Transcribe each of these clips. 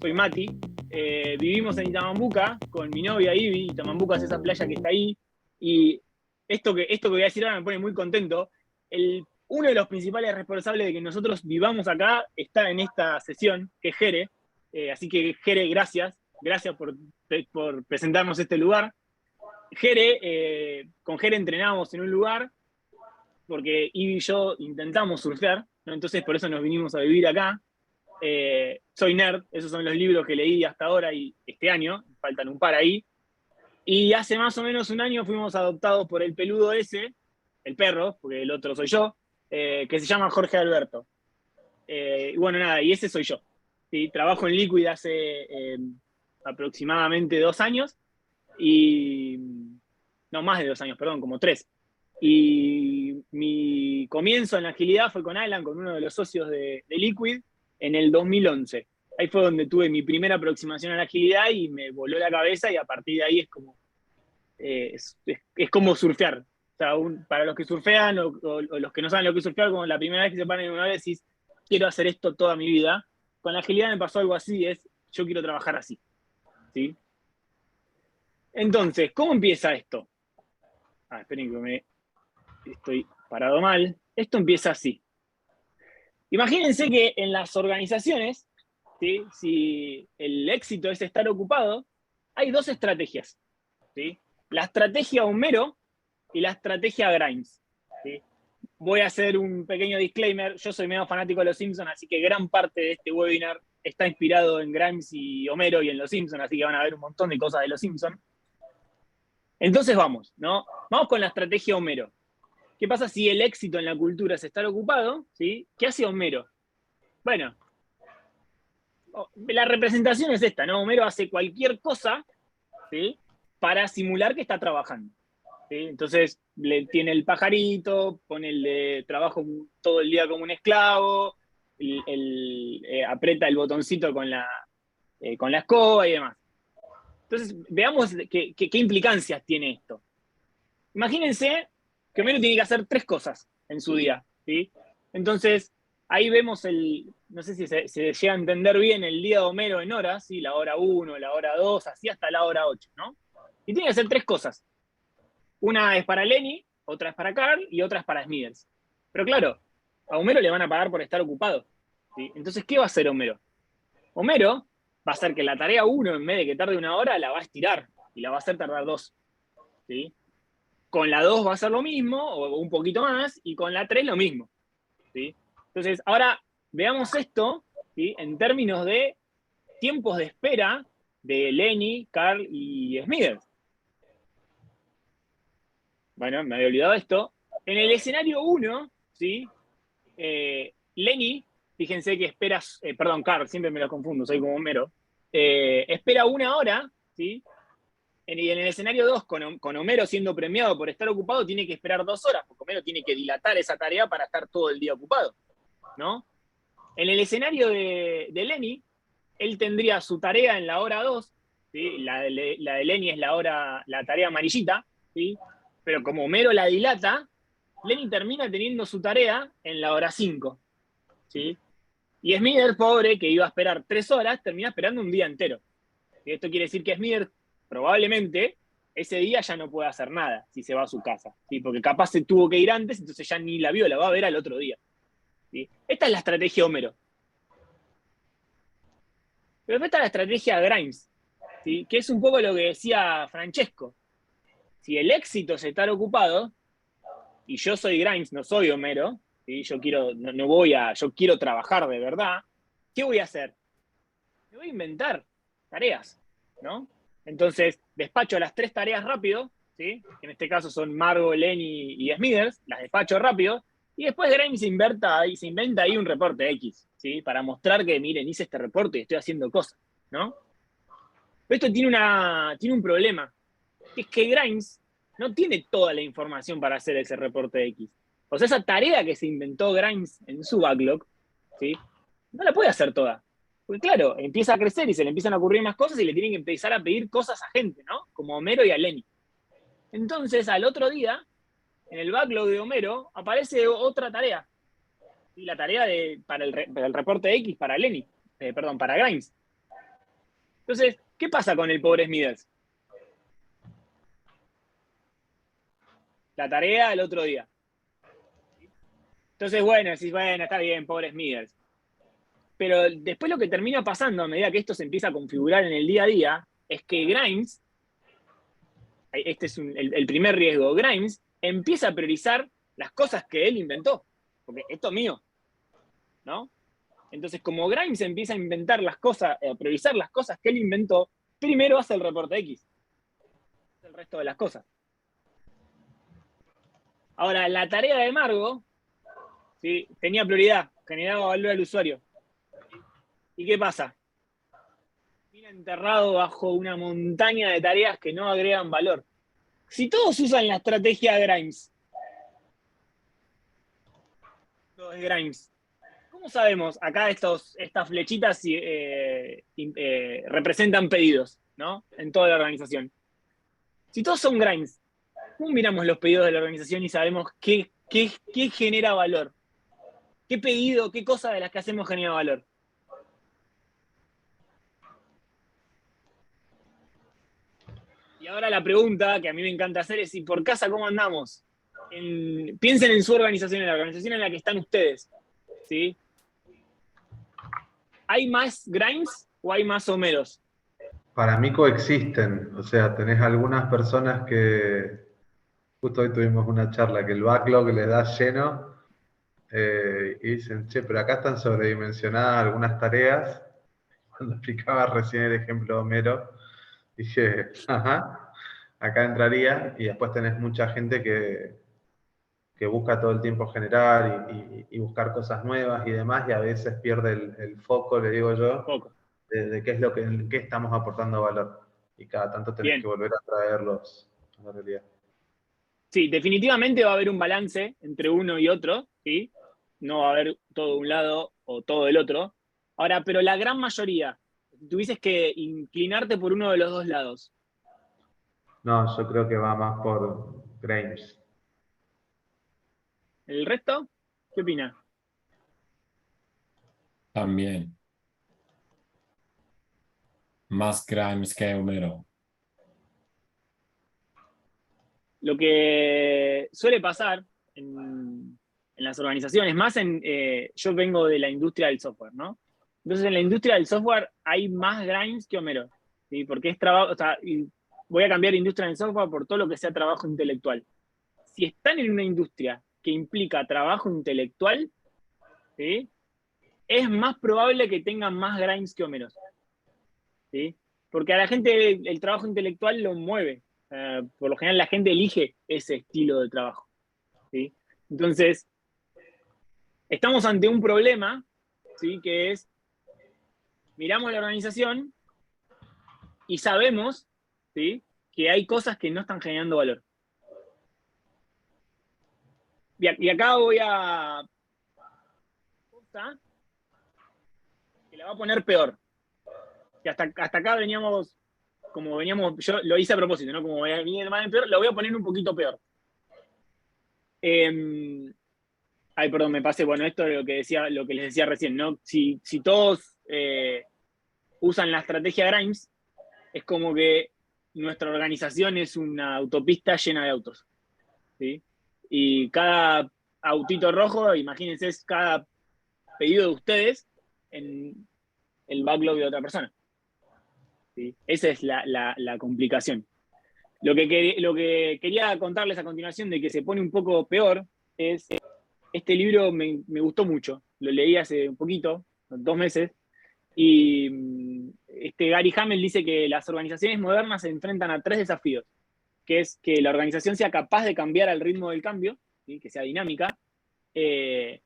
soy Mati. Vivimos en Itamambuca con mi novia Ivy. Itamambuca es esa playa que está ahí. Y esto que voy a decir ahora me pone muy contento. Uno de los principales responsables de que nosotros vivamos acá está en esta sesión, que es Jere. Así que, Jere, gracias. Gracias por presentarnos este lugar. Con Jere entrenamos en un lugar porque Ivy y yo intentamos surfear, ¿no? Entonces por eso nos vinimos a vivir acá. Soy nerd, esos son los libros que leí hasta ahora y este año, faltan un par ahí. Y hace más o menos un año fuimos adoptados por el peludo ese, el perro, porque el otro soy yo, que se llama Jorge Alberto. Y bueno, nada, y ese soy yo. ¿Sí? Trabajo en Liquid hace aproximadamente 2 años, y no, más de 2 años, perdón, como 3. Y mi comienzo en la agilidad fue con Alan, con uno de los socios de Liquid, en el 2011. Ahí fue donde tuve mi primera aproximación a la agilidad y me voló la cabeza, y a partir de ahí es como, es como surfear. O sea, para los que surfean o los que no saben lo que es surfear, como la primera vez que se paran en una vez decís, quiero hacer esto toda mi vida. Con la agilidad me pasó algo así, yo quiero trabajar así. ¿Sí? Entonces, ¿cómo empieza esto? Esperen que estoy parado mal. Esto empieza así. Imagínense que en las organizaciones, ¿sí? Si el éxito es estar ocupado, hay dos estrategias. ¿Sí? La estrategia Homero y la estrategia Grimes. ¿Sí? Voy a hacer un pequeño disclaimer. Yo soy medio fanático de los Simpsons, así que gran parte de este webinar está inspirado en Grimes y Homero y en los Simpsons, así que van a ver un montón de cosas de los Simpsons. Entonces vamos, ¿no? Vamos con la estrategia Homero. ¿Qué pasa si el éxito en la cultura es estar ocupado? ¿Sí? ¿Qué hace Homero? Bueno, la representación es esta, ¿no? Homero hace cualquier cosa, ¿sí? Para simular que está trabajando. ¿Sí? Entonces le tiene el pajarito, pone el de trabajo todo el día como un esclavo, aprieta el botoncito con la escoba y demás. Entonces, veamos qué implicancias tiene esto. Imagínense que Homero tiene que hacer 3 cosas en su día. ¿Sí? Entonces, ahí vemos no sé si se llega a entender bien el día de Homero en horas, ¿sí? La hora 1, la hora 2, así hasta la hora 8, ¿no? Y tiene que hacer 3 cosas. Una es para Lenny, otra es para Carl y otra es para Smithers. Pero claro, a Homero le van a pagar por estar ocupado. ¿Sí? Entonces, ¿qué va a hacer Homero? Homero va a hacer que la tarea 1, en vez de que tarde 1 hora, la va a estirar y la va a hacer tardar 2. ¿Sí? Con la 2 va a ser lo mismo, o un poquito más, y con la 3 lo mismo. ¿Sí? Entonces, ahora veamos esto, ¿sí? En términos de tiempos de espera de Lenny, Carl y Smithers. Bueno, me había olvidado esto. En el escenario 1, ¿sí? Lenny, fíjense que espera, perdón, Carl, siempre me lo confundo, soy como Homero, espera 1 hora, ¿sí? Y en el escenario 2, con Homero siendo premiado por estar ocupado, tiene que esperar 2 horas, porque Homero tiene que dilatar esa tarea para estar todo el día ocupado, ¿no? En el escenario de Lenny, él tendría su tarea en la hora 2, ¿sí? La de Lenny es la tarea amarillita, ¿sí? Pero como Homero la dilata, Lenny termina teniendo su tarea en la hora 5, ¿sí? Y Smithers, pobre, que iba a esperar 3 horas, termina esperando un día entero. Y esto quiere decir que Smithers probablemente ese día ya no puede hacer nada si se va a su casa, ¿sí? Porque capaz se tuvo que ir antes, entonces ya ni la vio, la va a ver al otro día. ¿Sí? Esta es la estrategia Homero. Pero esta es la estrategia Grimes, ¿sí? Que es un poco lo que decía Francesco. Si el éxito es estar ocupado, y yo soy Grimes, no soy Homero, ¿sí? Yo quiero trabajar de verdad, ¿qué voy a hacer? Me voy a inventar tareas, ¿no? Entonces, despacho las 3 tareas rápido, ¿sí? Que en este caso son Margo, Lenny y Smithers, las despacho rápido, y después Grimes se inventa ahí un reporte X, ¿sí? Para mostrar que, miren, hice este reporte y estoy haciendo cosas, ¿no? Pero esto tiene un problema, que es que Grimes no tiene toda la información para hacer ese reporte X. O sea, esa tarea que se inventó Grimes en su backlog, ¿sí? No la puede hacer toda. Porque claro, empieza a crecer y se le empiezan a ocurrir más cosas y le tienen que empezar a pedir cosas a gente, ¿no? Como a Homero y a Lenny. Entonces, al otro día, en el backlog de Homero, aparece otra tarea. Y la tarea para el reporte X para Lenny, perdón, para Grimes. Entonces, ¿qué pasa con el pobre Smithers? La tarea el otro día. Entonces, bueno, decís, bueno, está bien, pobre Smithers. Pero después lo que termina pasando a medida que esto se empieza a configurar en el día a día es que Grimes, este es el primer riesgo, Grimes empieza a priorizar las cosas que él inventó. Porque esto es mío, ¿no? Entonces, como Grimes empieza a inventar las cosas, a priorizar las cosas que él inventó, primero hace el reporte X, el resto de las cosas. Ahora, la tarea de Margo, ¿sí? Tenía prioridad, generaba valor al usuario. ¿Y qué pasa? Viene enterrado bajo una montaña de tareas que no agregan valor. Si todos usan la estrategia Grimes, todo es Grimes, ¿cómo sabemos? Acá estas flechitas representan pedidos, ¿no? En toda la organización. Si todos son Grimes, ¿cómo miramos los pedidos de la organización y sabemos qué genera valor? ¿Qué pedido, qué cosa de las que hacemos genera valor? Y ahora la pregunta que a mí me encanta hacer es, ¿y por casa cómo andamos? Piensen en su organización, en la organización en la que están ustedes, ¿sí? ¿Hay más Grimes o hay más Homeros? Para mí coexisten, o sea, tenés algunas personas que, justo hoy tuvimos una charla, que el backlog les da lleno y dicen, che, pero acá están sobredimensionadas algunas tareas. Cuando explicaba recién el ejemplo de Homero, dije, ajá, acá entraría, y después tenés mucha gente que busca todo el tiempo generar y buscar cosas nuevas y demás, y a veces pierde el foco, le digo yo, Poco. de qué es lo que, en qué estamos aportando valor. Y cada tanto tenés que Bien. volver a traerlos a la realidad. Sí, definitivamente va a haber un balance entre uno y otro, ¿sí? No va a haber todo un lado o todo el otro. Ahora, pero la gran mayoría, si tuvieses que inclinarte por uno de los dos lados, No, yo creo que va más por Grimes. ¿el resto? ¿Qué opinas? También. Más Grimes que Homero. Lo que suele pasar en las organizaciones, más yo vengo de la industria del software, ¿no? Entonces en la industria del software hay más Grimes que Homero, ¿sí? Porque es trabajo, o sea, voy a cambiar industria del software por todo lo que sea trabajo intelectual. Si están en una industria que implica trabajo intelectual, ¿sí? Es más probable que tengan más Grimes que Homeros, ¿sí? Porque a la gente el trabajo intelectual lo mueve. Por lo general la gente elige ese estilo de trabajo, ¿sí? Entonces, estamos ante un problema, ¿sí? Que es, miramos la organización y sabemos, ¿sí? Que hay cosas que no están generando valor. Y acá voy a... que la va a poner peor. Que hasta acá veníamos, como veníamos, yo lo hice a propósito, ¿no? Como venía más en peor, lo voy a poner un poquito peor. Ay, perdón, me pasé. Bueno, esto es lo que les decía recién, ¿no? Si todos usan la estrategia Grimes, es como que nuestra organización es una autopista llena de autos, ¿sí? Y cada autito rojo, imagínense, es cada pedido de ustedes en el backlog de otra persona, ¿sí? Esa es la complicación. Lo que quería contarles a continuación de que se pone un poco peor es, este libro me gustó mucho, lo leí hace un poquito, 2 meses, y Gary Hamel dice que las organizaciones modernas se enfrentan a 3 desafíos, que es que la organización sea capaz de cambiar al ritmo del cambio, ¿sí? Que sea dinámica, eh,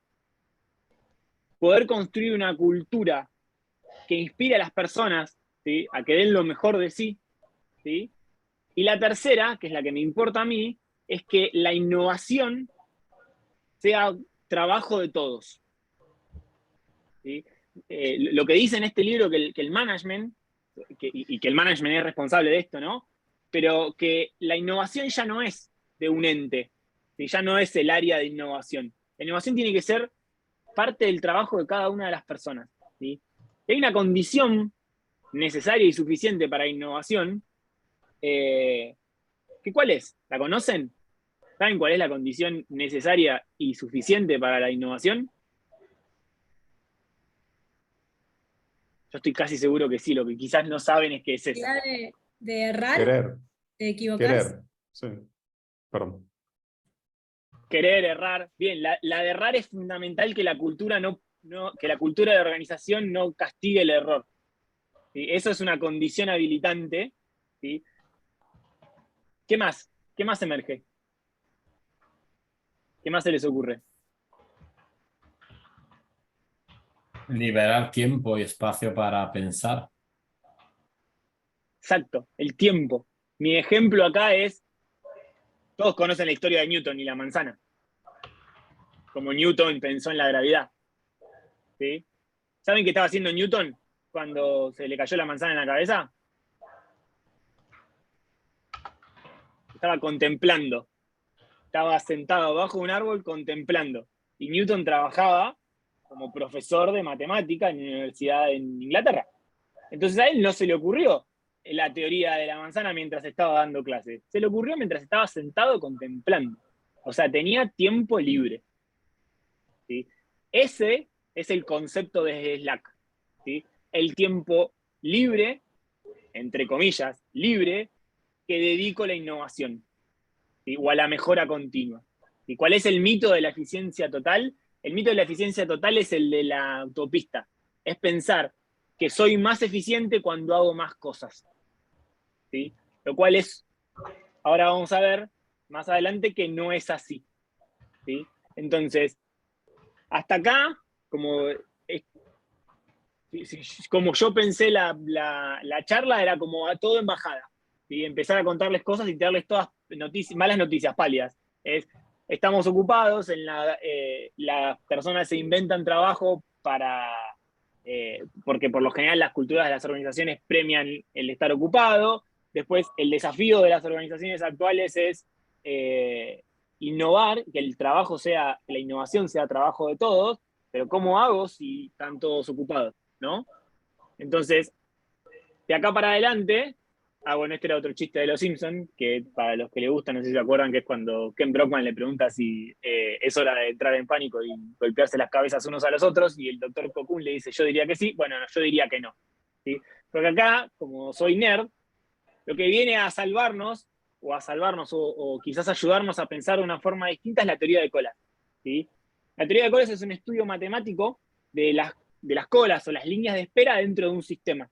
poder construir una cultura que inspire a las personas, ¿sí? A que den lo mejor de sí, ¿sí? Y la tercera, que es la que me importa a mí, es que la innovación sea trabajo de todos, ¿sí? Lo que dice en este libro que el management, y que el management es responsable de esto, ¿no? Pero que la innovación ya no es de un ente, ¿sí? Ya no es el área de innovación. La innovación tiene que ser parte del trabajo de cada una de las personas, ¿sí? Y hay una condición necesaria y suficiente para innovación, ¿cuál es? ¿La conocen? ¿Saben cuál es la condición necesaria y suficiente para la innovación? Yo estoy casi seguro que sí, lo que quizás no saben es que es esa. De errar, Querer, de equivocarse. querer, sí. Perdón. Querer, errar. Bien, la de errar es fundamental que la cultura que la cultura de organización no castigue el error. ¿Sí? Eso es una condición habilitante. ¿Sí? ¿Qué más? ¿Qué más emerge? ¿Qué más se les ocurre? Liberar tiempo y espacio para pensar. Exacto, el tiempo. Mi ejemplo acá es, todos conocen la historia de Newton y la manzana. Como Newton pensó en la gravedad. ¿Sí? ¿Saben qué estaba haciendo Newton cuando se le cayó la manzana en la cabeza? Estaba contemplando. Estaba sentado abajo de un árbol contemplando. Y Newton trabajaba como profesor de matemática en una universidad en Inglaterra. Entonces a él no se le ocurrió la teoría de la manzana mientras estaba dando clases. Se le ocurrió mientras estaba sentado contemplando. O sea, tenía tiempo libre. ¿Sí? Ese es el concepto de Slack. ¿Sí? El tiempo libre, entre comillas, libre, que dedico a la innovación, ¿sí? O a la mejora continua. ¿Y cuál es el mito de la eficiencia total? El mito de la eficiencia total es el de la autopista. Es pensar que soy más eficiente cuando hago más cosas. ¿Sí? Lo cual es, ahora vamos a ver más adelante que no es así. ¿Sí? Entonces, hasta acá, como yo pensé la charla, era como a todo en bajada. ¿Sí? Empezar a contarles cosas y tirarles todas malas noticias pálidas. Estamos ocupados, las personas se inventan trabajo porque por lo general las culturas de las organizaciones premian el estar ocupado. Después, el desafío de las organizaciones actuales es innovar, que la innovación sea trabajo de todos, pero ¿cómo hago si están todos ocupados? ¿No? Entonces, de acá para adelante, bueno, este era otro chiste de los Simpsons, que para los que le gustan, no sé si se acuerdan, que es cuando Ken Brockman le pregunta si es hora de entrar en pánico y golpearse las cabezas unos a los otros, y el doctor Cocoon le dice, yo diría que sí, bueno, no, yo diría que no. ¿Sí? Porque acá, como soy nerd, lo que viene a salvarnos, o quizás ayudarnos a pensar de una forma distinta, es la teoría de colas. ¿Sí? La teoría de colas es un estudio matemático de las colas o las líneas de espera dentro de un sistema.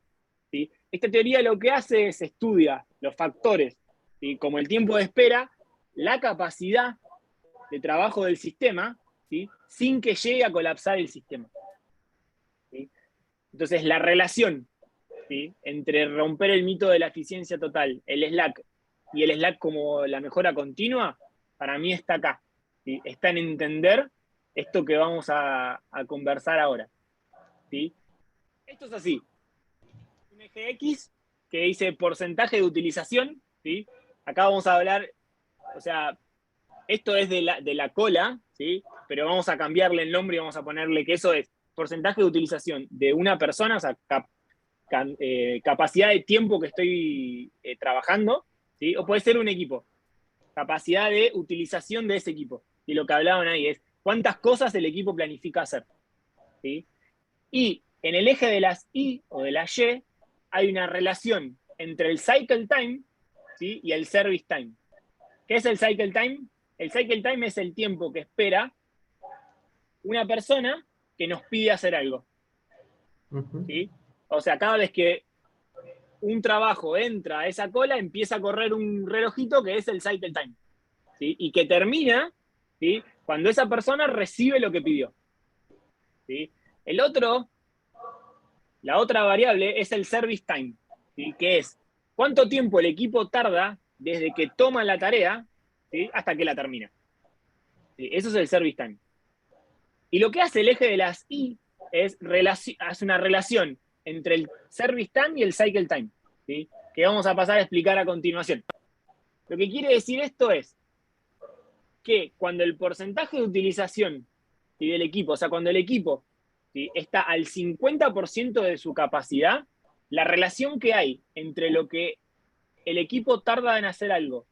¿Sí? Esta teoría lo que hace es estudia los factores, ¿sí? Como el tiempo de espera, la capacidad de trabajo del sistema, ¿sí? Sin que llegue a colapsar el sistema. ¿Sí? Entonces, la relación, ¿sí? Entre romper el mito de la eficiencia total, el Slack, y el Slack como la mejora continua, para mí está acá. ¿Sí? Está en entender esto que vamos a conversar ahora. ¿Sí? Esto es así. Un eje X que dice porcentaje de utilización. ¿Sí? Acá vamos a hablar, o sea, esto es de la cola, ¿sí? Pero vamos a cambiarle el nombre y vamos a ponerle que eso es porcentaje de utilización de una persona, o sea, capacidad de tiempo que estoy trabajando, ¿sí? O puede ser un equipo, capacidad de utilización de ese equipo. Y lo que hablaban ahí es cuántas cosas el equipo planifica hacer. ¿Sí? Y en el eje de las Y o de las Y hay una relación entre el cycle time, ¿sí? Y el service time. ¿Qué es el cycle time? El cycle time es el tiempo que espera una persona que nos pide hacer algo. ¿Sí? O sea, cada vez que un trabajo entra a esa cola, empieza a correr un relojito que es el cycle time. ¿Sí? Y que termina, ¿sí? Cuando esa persona recibe lo que pidió. ¿Sí? La otra variable es el service time, ¿sí? Que es cuánto tiempo el equipo tarda desde que toma la tarea, ¿sí? Hasta que la termina. ¿Sí? Eso es el service time. Y lo que hace el eje de las Y hace una relación entre el service time y el cycle time, ¿sí? Que vamos a pasar a explicar a continuación. Lo que quiere decir esto es que cuando el porcentaje de utilización, ¿sí? Del equipo, o sea, cuando el equipo, ¿sí? Está al 50% de su capacidad, la relación que hay entre lo que el equipo tarda en hacer algo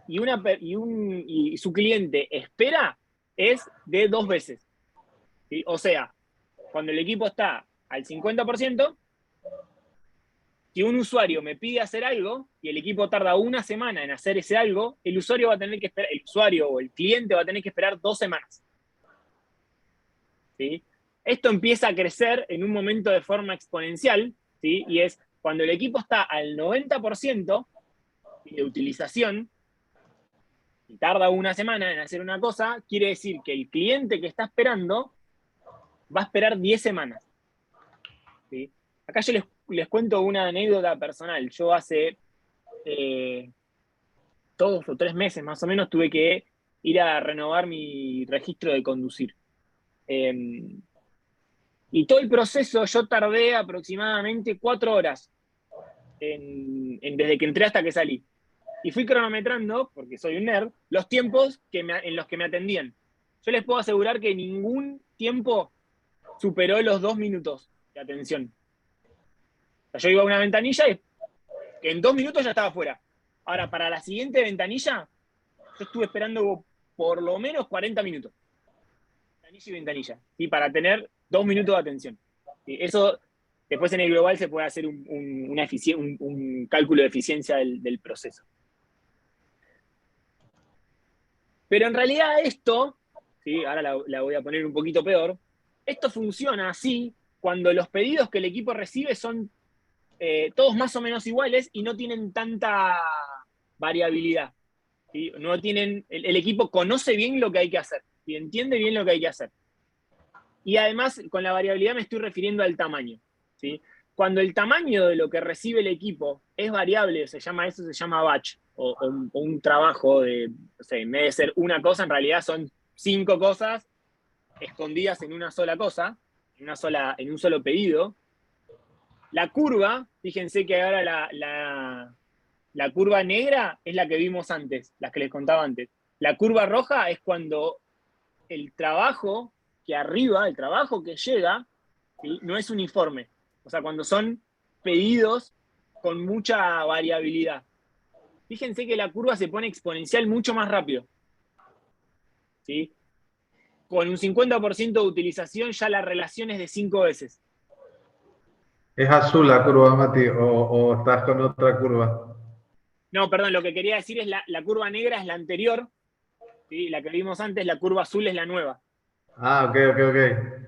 y su cliente espera es de 2 veces. ¿Sí? O sea, cuando el equipo está al 50%, si un usuario me pide hacer algo y el equipo tarda una semana en hacer ese algo, el usuario va a tener que esperar, el usuario o el cliente va a tener que esperar 2 semanas. ¿Sí? Esto empieza a crecer en un momento de forma exponencial, ¿sí? Y es cuando el equipo está al 90% de utilización y tarda una semana en hacer una cosa, quiere decir que el cliente que está esperando va a esperar 10 semanas. ¿Sí? Acá yo les cuento una anécdota personal. Yo hace 2 o 3 meses más o menos tuve que ir a renovar mi registro de conducir. Y todo el proceso yo tardé aproximadamente 4 horas desde que entré hasta que salí. Y fui cronometrando, porque soy un nerd, los tiempos en los que me atendían. Yo les puedo asegurar que ningún tiempo superó los 2 minutos de atención. O sea, yo iba a una ventanilla y en 2 minutos ya estaba afuera. Ahora, para la siguiente ventanilla, yo estuve esperando por lo menos 40 minutos. Ventanilla y ventanilla. ¿Sí? Para tener 2 minutos de atención. ¿Sí? Eso, después en el global se puede hacer un cálculo de eficiencia del proceso. Pero en realidad esto, ¿sí? Ahora la voy a poner un poquito peor, esto funciona así cuando los pedidos que el equipo recibe son todos más o menos iguales y no tienen tanta variabilidad. ¿Sí? No tienen, el equipo conoce bien lo que hay que hacer y entiende bien lo que hay que hacer. Y además, con la variabilidad me estoy refiriendo al tamaño. ¿Sí? Cuando el tamaño de lo que recibe el equipo es variable, eso se llama batch, o un trabajo de, no sé, en vez de ser una cosa, en realidad son 5 cosas escondidas en una sola cosa, en un solo pedido. La curva, fíjense que ahora la curva negra es la que vimos antes, las que les contaba antes. La curva roja es cuando el trabajo que arriba, el trabajo que llega, ¿sí? No es uniforme. O sea, cuando son pedidos con mucha variabilidad. Fíjense que la curva se pone exponencial mucho más rápido. ¿Sí? Con un 50% de utilización ya la relación es de 5 veces. ¿Es azul la curva, Mati, o estás con otra curva? No, perdón, lo que quería decir es la curva negra es la anterior, ¿sí? La que vimos antes, la curva azul es la nueva. Ah, ok.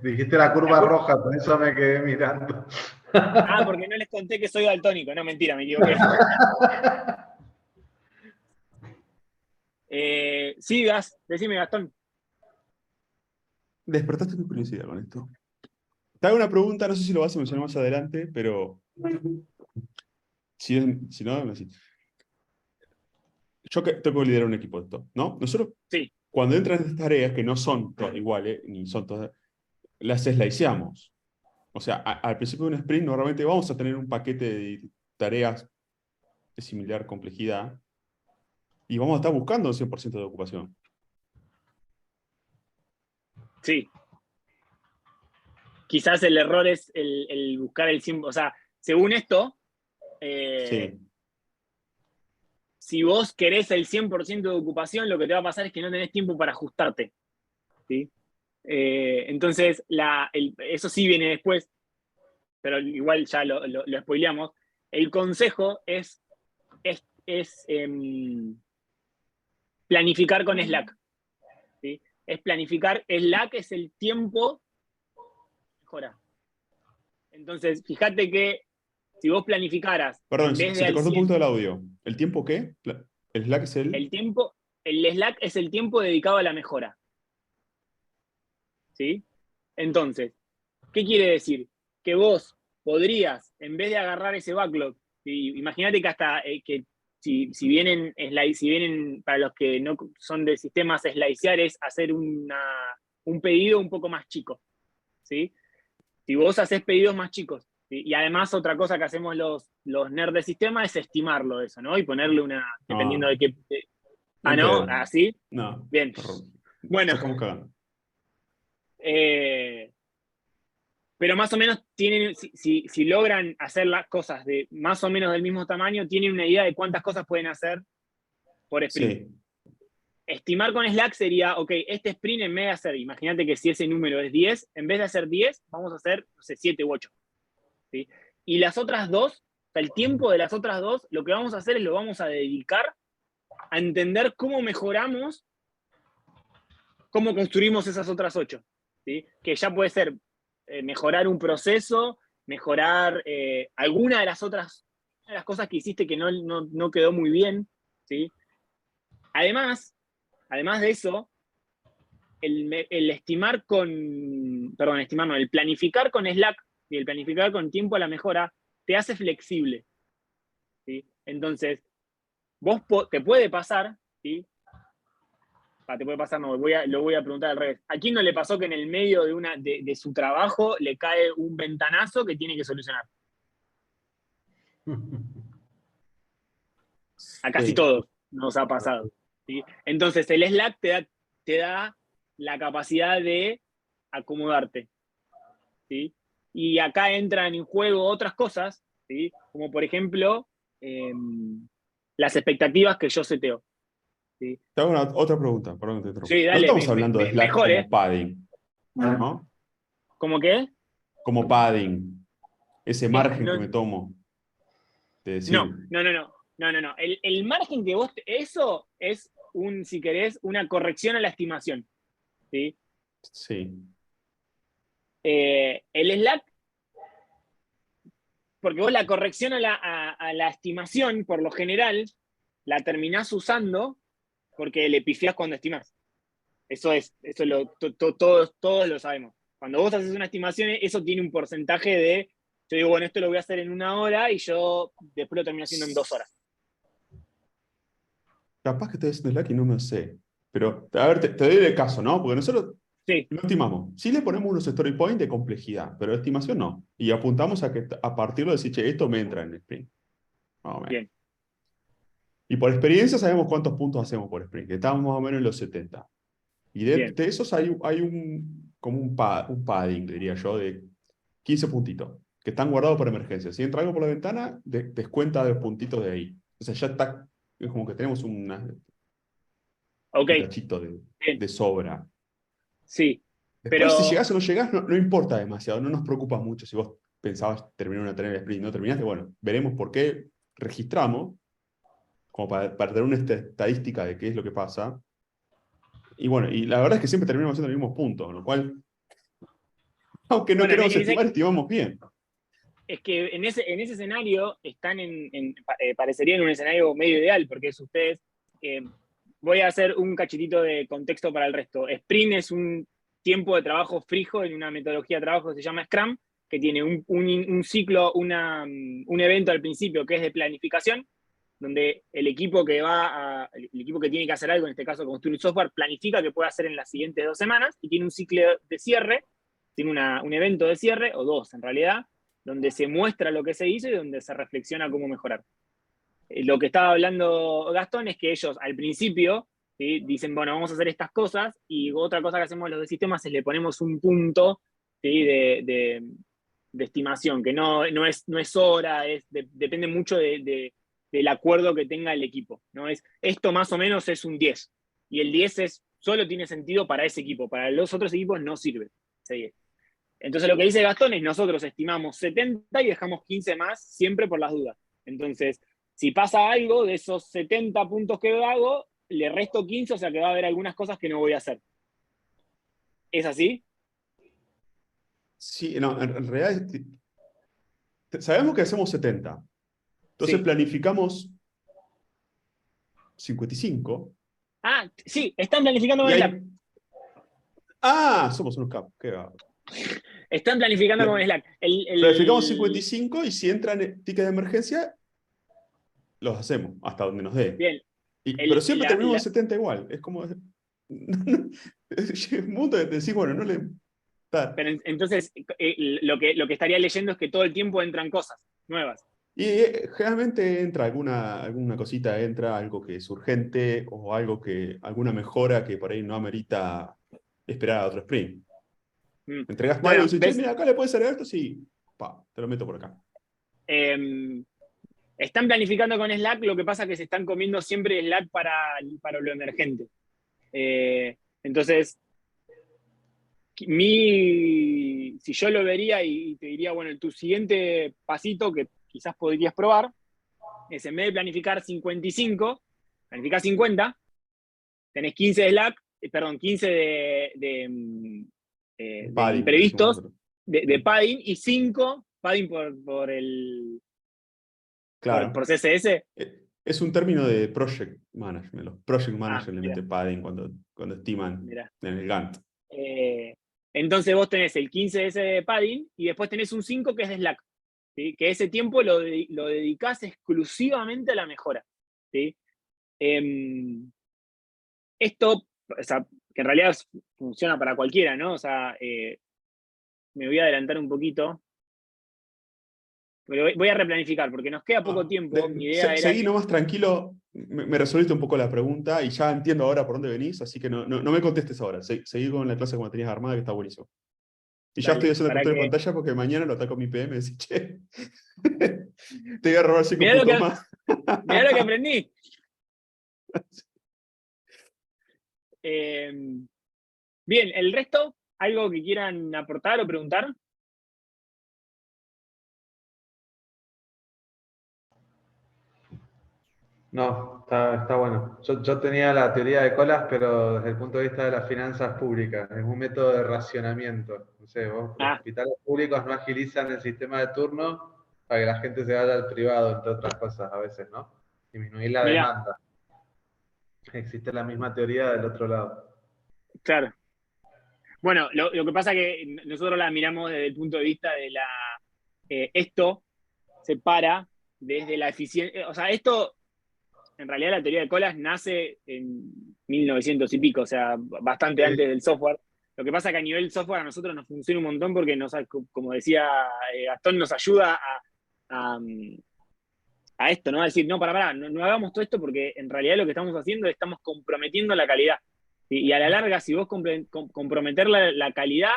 Dijiste la curva roja, por eso me quedé mirando. Ah, porque no les conté que soy daltónico. No, mentira, me equivoqué. Sí, decime, Gastón. Despertaste mi curiosidad con esto. Te hago una pregunta, no sé si lo vas a mencionar más adelante, pero si no, así. Yo tengo que liderar un equipo de esto, ¿no? Nosotros, Sí, cuando entran estas tareas, que no son todas iguales, ni son todas, las sliceamos. O sea, al principio de un sprint normalmente vamos a tener un paquete de tareas de similar complejidad y vamos a estar buscando el 100% de ocupación. sí. Quizás el error es el buscar el 100%. O sea, según esto, Sí. si vos querés el 100% de ocupación, lo que te va a pasar es que no tenés tiempo para ajustarte. ¿Sí? Entonces, eso sí viene después, pero igual ya lo spoileamos. El consejo es planificar con Slack. ¿Sí? Es planificar. Slack es el tiempo mejora. Entonces, fíjate que si vos planificaras Perdón, en vez se de te al cortó un 100, poquito el audio. ¿El tiempo qué? ¿El Slack es el Slack es el tiempo dedicado a la mejora. ¿Sí? Entonces, ¿qué quiere decir? Que vos podrías, en vez de agarrar ese backlog, imagínate que hasta que si vienen, para los que no son de sistemas slicear, es hacer un pedido un poco más chico. ¿Sí? Si vos haces pedidos más chicos, ¿sí? Y además otra cosa que hacemos los nerds de sistema es estimarlo eso, ¿no? Y ponerle dependiendo de qué... En ¿no? pedo. ¿Así? No. Bien. Bueno. Ya estamos cagando. pero más o menos tienen, si logran hacer las cosas de más o menos del mismo tamaño, tienen una idea de cuántas cosas pueden hacer por sprint. Sí. Estimar con Slack sería, ok, este sprint en vez de hacer, imagínate que si ese número es 10, en vez de hacer 10, vamos a hacer, no sé, 7 u 8. ¿Sí? Y las otras dos, o sea, el tiempo de las otras dos, lo que vamos a hacer es lo vamos a dedicar a entender cómo mejoramos, cómo construimos esas otras 8. ¿Sí? Que ya puede ser mejorar un proceso, mejorar alguna de las otras de las cosas que hiciste que no quedó muy bien. ¿Sí? Además de eso, el estimar perdón, estimar no, el planificar con Slack y el planificar con tiempo a la mejora te hace flexible. ¿Sí? Entonces, te puede pasar, ¿sí? Te puede pasar, no, lo voy a preguntar al revés. ¿A quién no le pasó que en el medio de su trabajo le cae un ventanazo que tiene que solucionar? A casi Sí. todos nos ha pasado. ¿Sí? Entonces, el Slack te da la capacidad de acomodarte. ¿Sí? Y acá entran en juego otras cosas, ¿sí? Como por ejemplo, las expectativas que yo seteo. ¿Sí? Te hago otra pregunta, perdón que te interrumpa. Sí, No dale, estamos hablando de Slack mejor, como padding, ¿no? ¿Cómo qué? Como padding, ese margen que me tomo de decir, No. El margen que vos, eso es si querés, una corrección a la estimación. ¿Sí? sí, El Slack, porque vos la corrección a la estimación, por lo general, la terminás usando porque le pifiás cuando estimás. Todos lo sabemos. Cuando vos haces una estimación, eso tiene un porcentaje de, yo digo, bueno, esto lo voy a hacer en 1 hora y yo después lo termino haciendo en 2 horas. capaz que estoy haciendo Slack y no me sé. Pero, a ver, te doy el caso, ¿no? Porque nosotros Sí, lo estimamos. Sí le ponemos unos story points de complejidad, pero de estimación no. Y apuntamos a que a partir de decir, che, esto me entra en el sprint. Más o menos. bien. Y por experiencia sabemos cuántos puntos hacemos por sprint, que estamos más o menos en los 70. Y de Bien. esos hay como un padding, diría yo, de 15 puntitos, que están guardados para emergencia. Si entra algo por la ventana, descuenta de puntitos de ahí. O sea, ya está, es como que tenemos un Ok, cachito bien. de sobra. Sí, Después, si pero llegás o no llegás, no importa demasiado, no nos preocupa mucho. Si vos pensabas terminar una tarea de sprint y no terminaste, bueno, veremos por qué registramos, como para tener una estadística de qué es lo que pasa. Y bueno, y la verdad es que siempre terminamos haciendo el mismo punto, lo cual, aunque no bueno, queremos estimar, estimamos bien. es que en ese escenario están parecería en un escenario medio ideal, porque es ustedes, voy a hacer un cachitito de contexto para el resto. Sprint es un tiempo de trabajo fijo en una metodología de trabajo que se llama Scrum, que tiene un ciclo, un evento al principio que es de planificación, donde el equipo que tiene que hacer algo, en este caso construir software, planifica qué puede hacer en las siguientes 2 semanas, y tiene un ciclo de cierre, tiene un evento de cierre, o 2 en realidad, donde se muestra lo que se hizo y donde se reflexiona cómo mejorar. Lo que estaba hablando Gastón es que ellos al principio, ¿sí?, dicen, bueno, vamos a hacer estas cosas, y otra cosa que hacemos los de sistemas es le ponemos un punto, ¿sí?, de estimación, que no es hora, depende mucho del acuerdo que tenga el equipo. ¿No? Esto más o menos es un 10, y el 10 solo tiene sentido para ese equipo, para los otros equipos no sirve ese 10. Entonces lo que dice Gastón es, nosotros estimamos 70 y dejamos 15 más siempre por las dudas. Entonces, si pasa algo de esos 70 puntos que hago, le resto 15, o sea que va a haber algunas cosas que no voy a hacer. ¿Es así? Sí, no, en realidad sabemos que hacemos 70. Entonces Sí. planificamos 55. Ah, sí, están planificando Y con hay... Slack. Somos unos capos. Qué va. Están planificando con Slack. Planificamos 55 y si entran tickets de emergencia, los hacemos hasta donde nos dé. Bien. Pero siempre terminamos en 70 igual. Es como... Llega un punto de decir, bueno, no le... Pero entonces, lo que estaría leyendo es que todo el tiempo entran cosas nuevas. Y generalmente entra alguna cosita, entra algo que es urgente o alguna mejora que por ahí no amerita esperar a otro sprint. Entregaste Bueno, algo y dices, ¿ves? che, mira, acá le puedes agregar esto, sí, te lo meto por acá. Están planificando con Slack, lo que pasa es que se están comiendo siempre Slack para lo emergente. Entonces, si yo lo vería y te diría, bueno, tu siguiente pasito que quizás podrías probar es en vez de planificar 55, planificar 50, tenés 15 de Slack, perdón, 15 de Padding, le decimos imprevistos, nosotros. de padding, y 5 padding por Claro. CSS. Es un término de project management. Los project managers le Mira, meten padding cuando estiman mira. en el Gantt. Entonces vos tenés el 15 de ese de padding y después tenés un 5 que es de Slack, ¿sí? Que ese tiempo lo dedicás exclusivamente a la mejora, ¿sí? Esto, o sea, que en realidad funciona para cualquiera, ¿no? O sea, me voy a adelantar un poquito, pero voy a replanificar porque nos queda poco tiempo. Mi idea era Seguí que... nomás tranquilo, me resolviste un poco la pregunta y ya entiendo ahora por dónde venís, así que no me contestes ahora. Seguí con la clase como tenías armada, que está buenísimo. Y ya estoy Dale, haciendo para captura de que... pantalla porque mañana lo ataco mi PM y decís, che, te voy a robar 5 Mirá puntos más. lo que aprendí. Bien, el resto, ¿algo que quieran aportar o preguntar? No, está bueno. Yo tenía la teoría de colas, pero desde el punto de vista de las finanzas públicas. Es un método de racionamiento. No sé, los hospitales públicos no agilizan el sistema de turno para que la gente se vaya al privado, entre otras cosas, a veces, ¿no? Disminuir la Mirá, demanda. Existe la misma teoría del otro lado. claro. Bueno, lo que pasa es que nosotros la miramos desde el punto de vista de esto se para desde la eficiencia. O sea, esto, en realidad, la teoría de colas nace en 1900 y pico, o sea, bastante Sí. antes del software. Lo que pasa es que a nivel software a nosotros nos funciona un montón porque, como decía Gastón, nos ayuda a esto, ¿no? A decir, no, para, no hagamos todo esto porque en realidad lo que estamos haciendo es estamos comprometiendo la calidad. Y a la larga, si vos comprometer la calidad,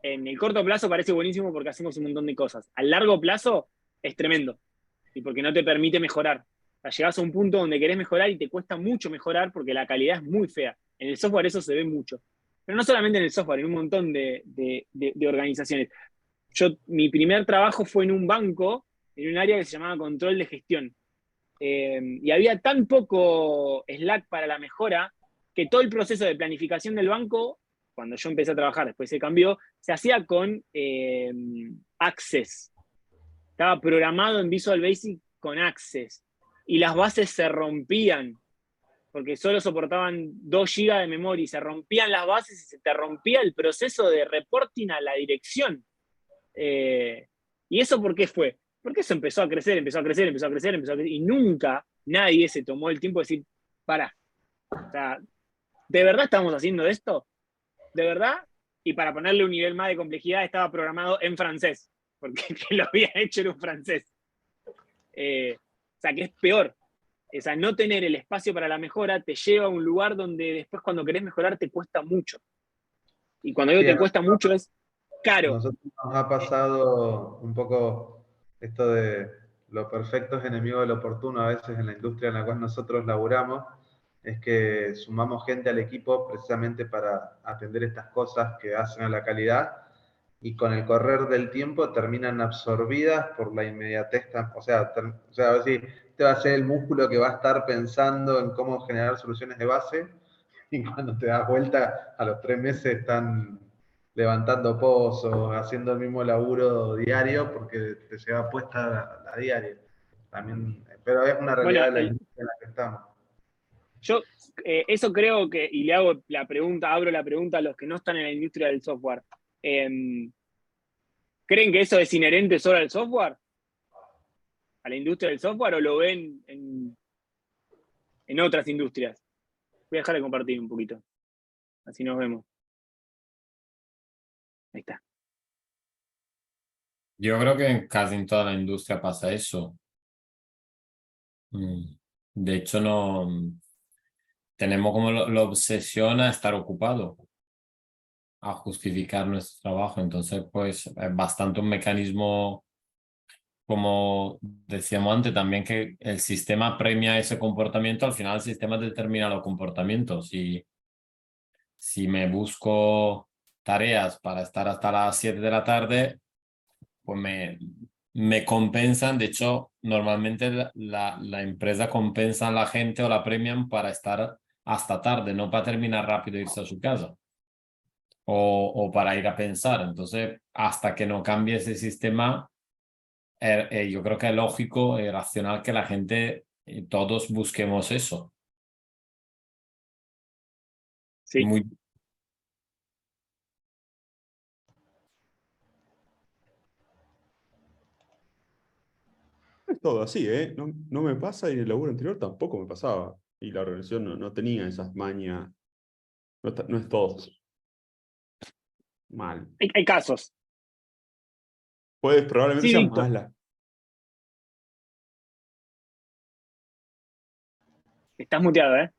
en el corto plazo parece buenísimo porque hacemos un montón de cosas. Al largo plazo es tremendo, y porque no te permite mejorar. O sea, llegás a un punto donde querés mejorar y te cuesta mucho mejorar porque la calidad es muy fea. En el software eso se ve mucho. Pero no solamente en el software, en un montón de organizaciones. Mi primer trabajo fue en un banco, en un área que se llamaba control de gestión. Y había tan poco Slack para la mejora que todo el proceso de planificación del banco, cuando yo empecé a trabajar, después se cambió, se hacía con Access. Estaba programado en Visual Basic con Access. Y las bases se rompían, porque solo soportaban 2 GB de memoria, y se rompían las bases y se te rompía el proceso de reporting a la dirección. ¿Y eso por qué fue? Porque eso empezó a crecer, y nunca nadie se tomó el tiempo de decir, para, o sea, ¿de verdad estamos haciendo esto? ¿De verdad? Y para ponerle un nivel más de complejidad estaba programado en francés, porque el que lo había hecho era un francés. O sea, que es peor. O sea, no tener el espacio para la mejora te lleva a un lugar donde después cuando querés mejorar te cuesta mucho. Y cuando digo Sí, te cuesta mucho es a caro. nosotros nos ha pasado un poco esto de lo perfecto es enemigo de lo oportuno a veces en la industria en la cual nosotros laburamos, es que sumamos gente al equipo precisamente para atender estas cosas que hacen a la calidad y con el correr del tiempo terminan absorbidas por la inmediatez. O sea, a ver si este va a ser el músculo que va a estar pensando en cómo generar soluciones de base y cuando te das vuelta a los 3 meses están levantando pozos, haciendo el mismo laburo diario porque te lleva puesta la diaria. También, pero es una Bueno, realidad de la industria en la que estamos. yo eso creo que, y le hago la pregunta, abro la pregunta a los que no están en la industria del software. ¿Creen que eso es inherente solo al software? ¿A la industria del software o lo ven en otras industrias? Voy a dejar de compartir un poquito. Así nos vemos. Ahí está. Yo creo que casi en toda la industria pasa eso. De hecho, no tenemos como la obsesión a estar ocupado. a justificar nuestro trabajo. Entonces, pues es bastante un mecanismo, como decíamos antes, también que el sistema premia ese comportamiento, al final el sistema determina los comportamientos. Si me busco tareas para estar hasta las 7 de la tarde, pues me compensan. De hecho, normalmente la empresa compensa a la gente o la premian para estar hasta tarde, no para terminar rápido e irse a su casa. O para ir a pensar. Entonces, hasta que no cambie ese sistema, yo creo que es lógico y racional que la gente, todos busquemos eso. Sí. Muy, Es todo así, ¿eh? No me pasa y en el laburo anterior tampoco me pasaba. Y la organización no tenía esas mañas. No es todo mal. Hay casos. Probablemente Sí, sea Víctor. mala. Estás muteado, ¿eh?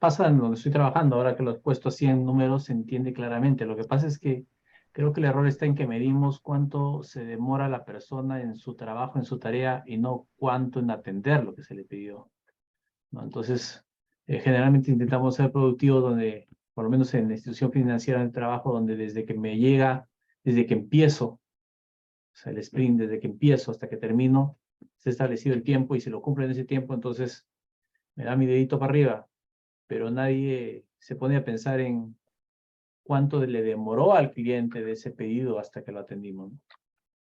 Pasa en donde estoy trabajando, ahora que lo he puesto así en números, se entiende claramente. Lo que pasa es que creo que el error está en que medimos cuánto se demora la persona en su trabajo, en su tarea, y no cuánto en atender lo que se le pidió, ¿no? Entonces, generalmente intentamos ser productivos donde, por lo menos en la institución financiera del trabajo, donde desde que me llega, desde que empiezo, o sea, el sprint, desde que empiezo hasta que termino, se ha establecido el tiempo y si lo cumplo en ese tiempo, entonces me da mi dedito para arriba, pero nadie se pone a pensar en cuánto le demoró al cliente de ese pedido hasta que lo atendimos, ¿no?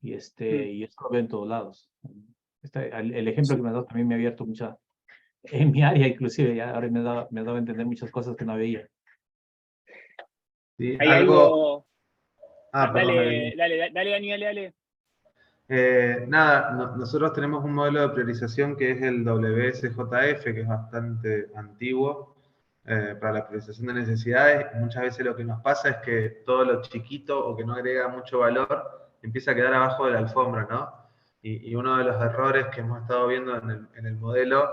Y esto lo veo en todos lados. El ejemplo que me has dado también me ha abierto mucha, en mi área inclusive, ya ahora me ha dado a entender muchas cosas que no veía. Sí, Hay algo. perdón, Dale, Dani, dale. Nada, nosotros tenemos un modelo de priorización que es el WSJF, que es bastante antiguo para la priorización de necesidades. Muchas veces lo que nos pasa es que todo lo chiquito o que no agrega mucho valor empieza a quedar abajo de la alfombra, ¿no? Y uno de los errores que hemos estado viendo en el modelo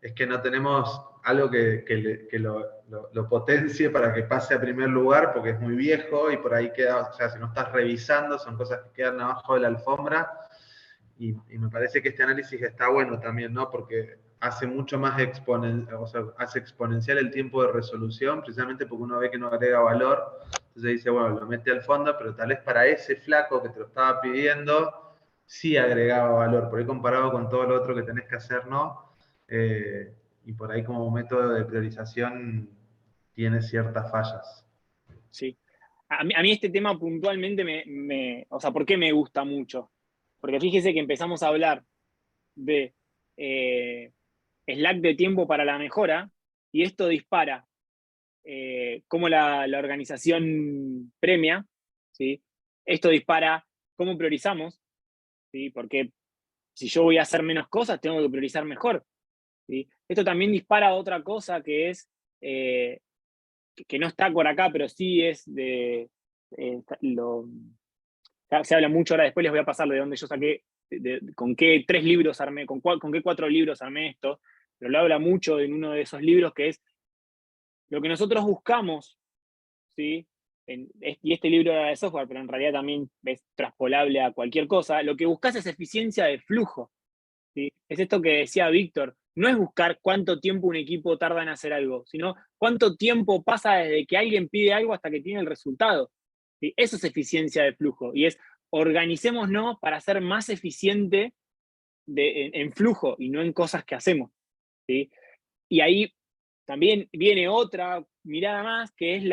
es que no tenemos algo que lo potencie para que pase a primer lugar, porque es muy viejo y por ahí queda, o sea, si no estás revisando, son cosas que quedan abajo de la alfombra. Y me parece que este análisis está bueno también, ¿no? Porque hace mucho más hace exponencial el tiempo de resolución, precisamente porque uno ve que no agrega valor. Entonces dice, bueno, lo mete al fondo, pero tal vez para ese flaco que te lo estaba pidiendo, sí agregaba valor. Por ahí comparado con todo lo otro que tenés que hacer, ¿no? Y por ahí como método de priorización tiene ciertas fallas. Sí. A mí este tema puntualmente o sea, ¿por qué me gusta mucho? Porque fíjese que empezamos a hablar de slack de tiempo para la mejora y esto dispara cómo la organización premia, ¿sí? Esto dispara cómo priorizamos, ¿sí? Porque si yo voy a hacer menos cosas, tengo que priorizar mejor, ¿sí? Esto también dispara otra cosa que es, que no está por acá, pero sí es de... se habla mucho, ahora después les voy a pasar de dónde yo saqué, con qué 3 libros armé, con qué 4 libros armé esto, pero lo habla mucho en uno de esos libros que es lo que nosotros buscamos, ¿sí? Y este libro era de software, pero en realidad también es traspolable a cualquier cosa. Lo que buscas es eficiencia de flujo, ¿sí? Es esto que decía Víctor, no es buscar cuánto tiempo un equipo tarda en hacer algo, sino cuánto tiempo pasa desde que alguien pide algo hasta que tiene el resultado, ¿sí? Eso es eficiencia de flujo, y es organicémonos para ser más eficiente en flujo y no en cosas que hacemos, ¿sí? Y ahí también viene otra mirada más, que es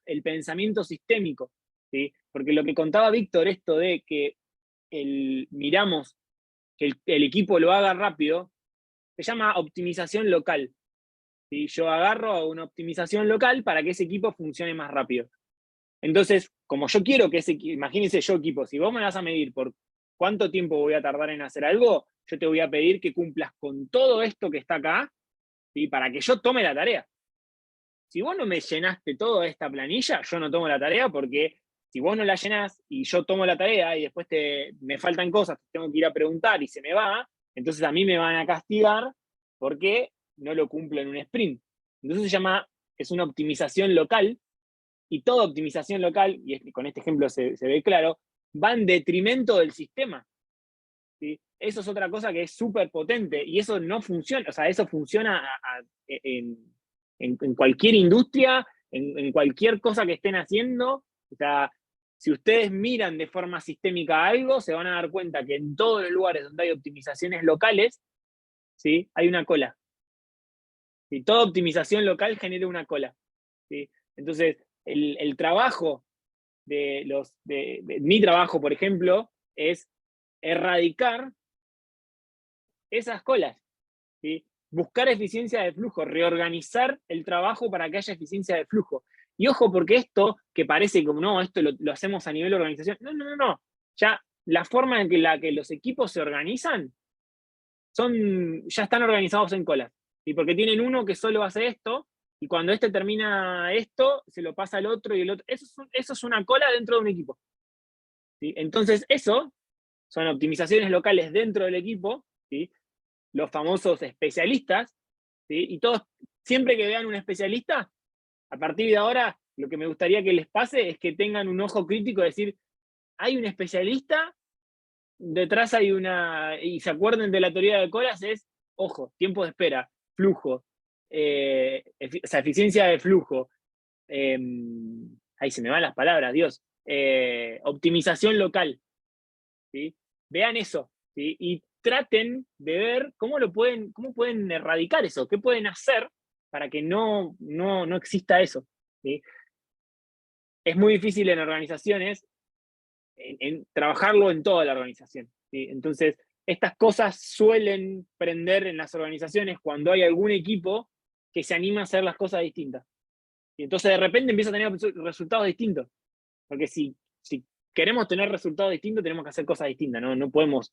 el pensamiento sistémico, ¿sí? Porque lo que contaba Víctor, esto de que miramos que el equipo lo haga rápido, se llama optimización local, ¿sí? Yo agarro una optimización local para que ese equipo funcione más rápido. Entonces, como yo quiero que imagínense yo equipo, si vos me vas a medir por cuánto tiempo voy a tardar en hacer algo, yo te voy a pedir que cumplas con todo esto que está acá, ¿sí? Para que yo tome la tarea. Si vos no me llenaste toda esta planilla, yo no tomo la tarea, porque si vos no la llenás y yo tomo la tarea y después me faltan cosas, tengo que ir a preguntar y se me va, entonces a mí me van a castigar porque no lo cumplo en un sprint. Entonces se llama es una optimización local, y toda optimización local, y con este ejemplo se ve claro, va en detrimento del sistema. ¿Sí? Eso es otra cosa que es súper potente, y eso no funciona, o sea, eso funciona en cualquier industria, en cualquier cosa que estén haciendo. O sea, si ustedes miran de forma sistémica algo, se van a dar cuenta que en todos los lugares donde hay optimizaciones locales, ¿sí? Hay una cola. ¿Sí? Toda optimización local genera una cola. ¿Sí? Entonces, el trabajo de mi trabajo, por ejemplo, es erradicar esas colas. ¿Sí? Buscar eficiencia de flujo, reorganizar el trabajo para que haya eficiencia de flujo. Y ojo, porque esto, que parece como, no, esto lo hacemos a nivel de organización, no. Ya la forma en la que los equipos se organizan, ya están organizados en colas. ¿Sí? Porque tienen uno que solo hace esto, y cuando este termina esto, se lo pasa al otro y el otro. Eso es una cola dentro de un equipo. ¿Sí? Entonces, eso son optimizaciones locales dentro del equipo, ¿sí? Los famosos especialistas, ¿sí? Y todos, siempre que vean un especialista, a partir de ahora, lo que me gustaría que les pase es que tengan un ojo crítico, de decir, hay un especialista, detrás hay y se acuerden de la teoría de colas, es, ojo, tiempo de espera, flujo, o sea, eficiencia de flujo, ahí se me van las palabras, Dios, optimización local, ¿sí? Vean eso, ¿sí? Y traten de ver cómo pueden erradicar eso, qué pueden hacer para que no exista eso, ¿sí? Es muy difícil en organizaciones en trabajarlo en toda la organización, ¿sí? Entonces, estas cosas suelen prender en las organizaciones cuando hay algún equipo que se anima a hacer las cosas distintas. Y entonces de repente empieza a tener resultados distintos. Porque si queremos tener resultados distintos, tenemos que hacer cosas distintas, ¿no? No podemos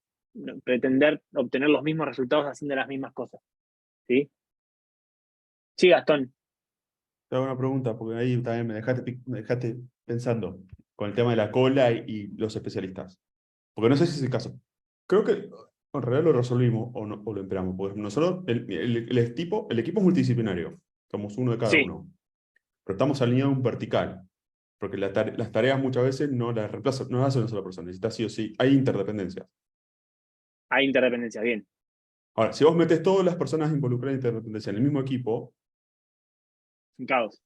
pretender obtener los mismos resultados haciendo las mismas cosas. ¿Sí? Sí, Gastón. Te hago una pregunta, porque ahí también me dejaste pensando con el tema de la cola y los especialistas. Porque no sé si es el caso. Creo que en realidad lo resolvimos o, no, o lo esperamos. Porque nosotros, el equipo es multidisciplinario. Somos uno de cada Sí. uno. Pero estamos alineados en un vertical. Porque las tareas muchas veces no las reemplaza, no las hace una sola persona. Necesita sí o sí. Hay interdependencias. Hay interdependencia, bien. Ahora, si vos metés todas las personas involucradas en interdependencia en el mismo equipo, Un caos.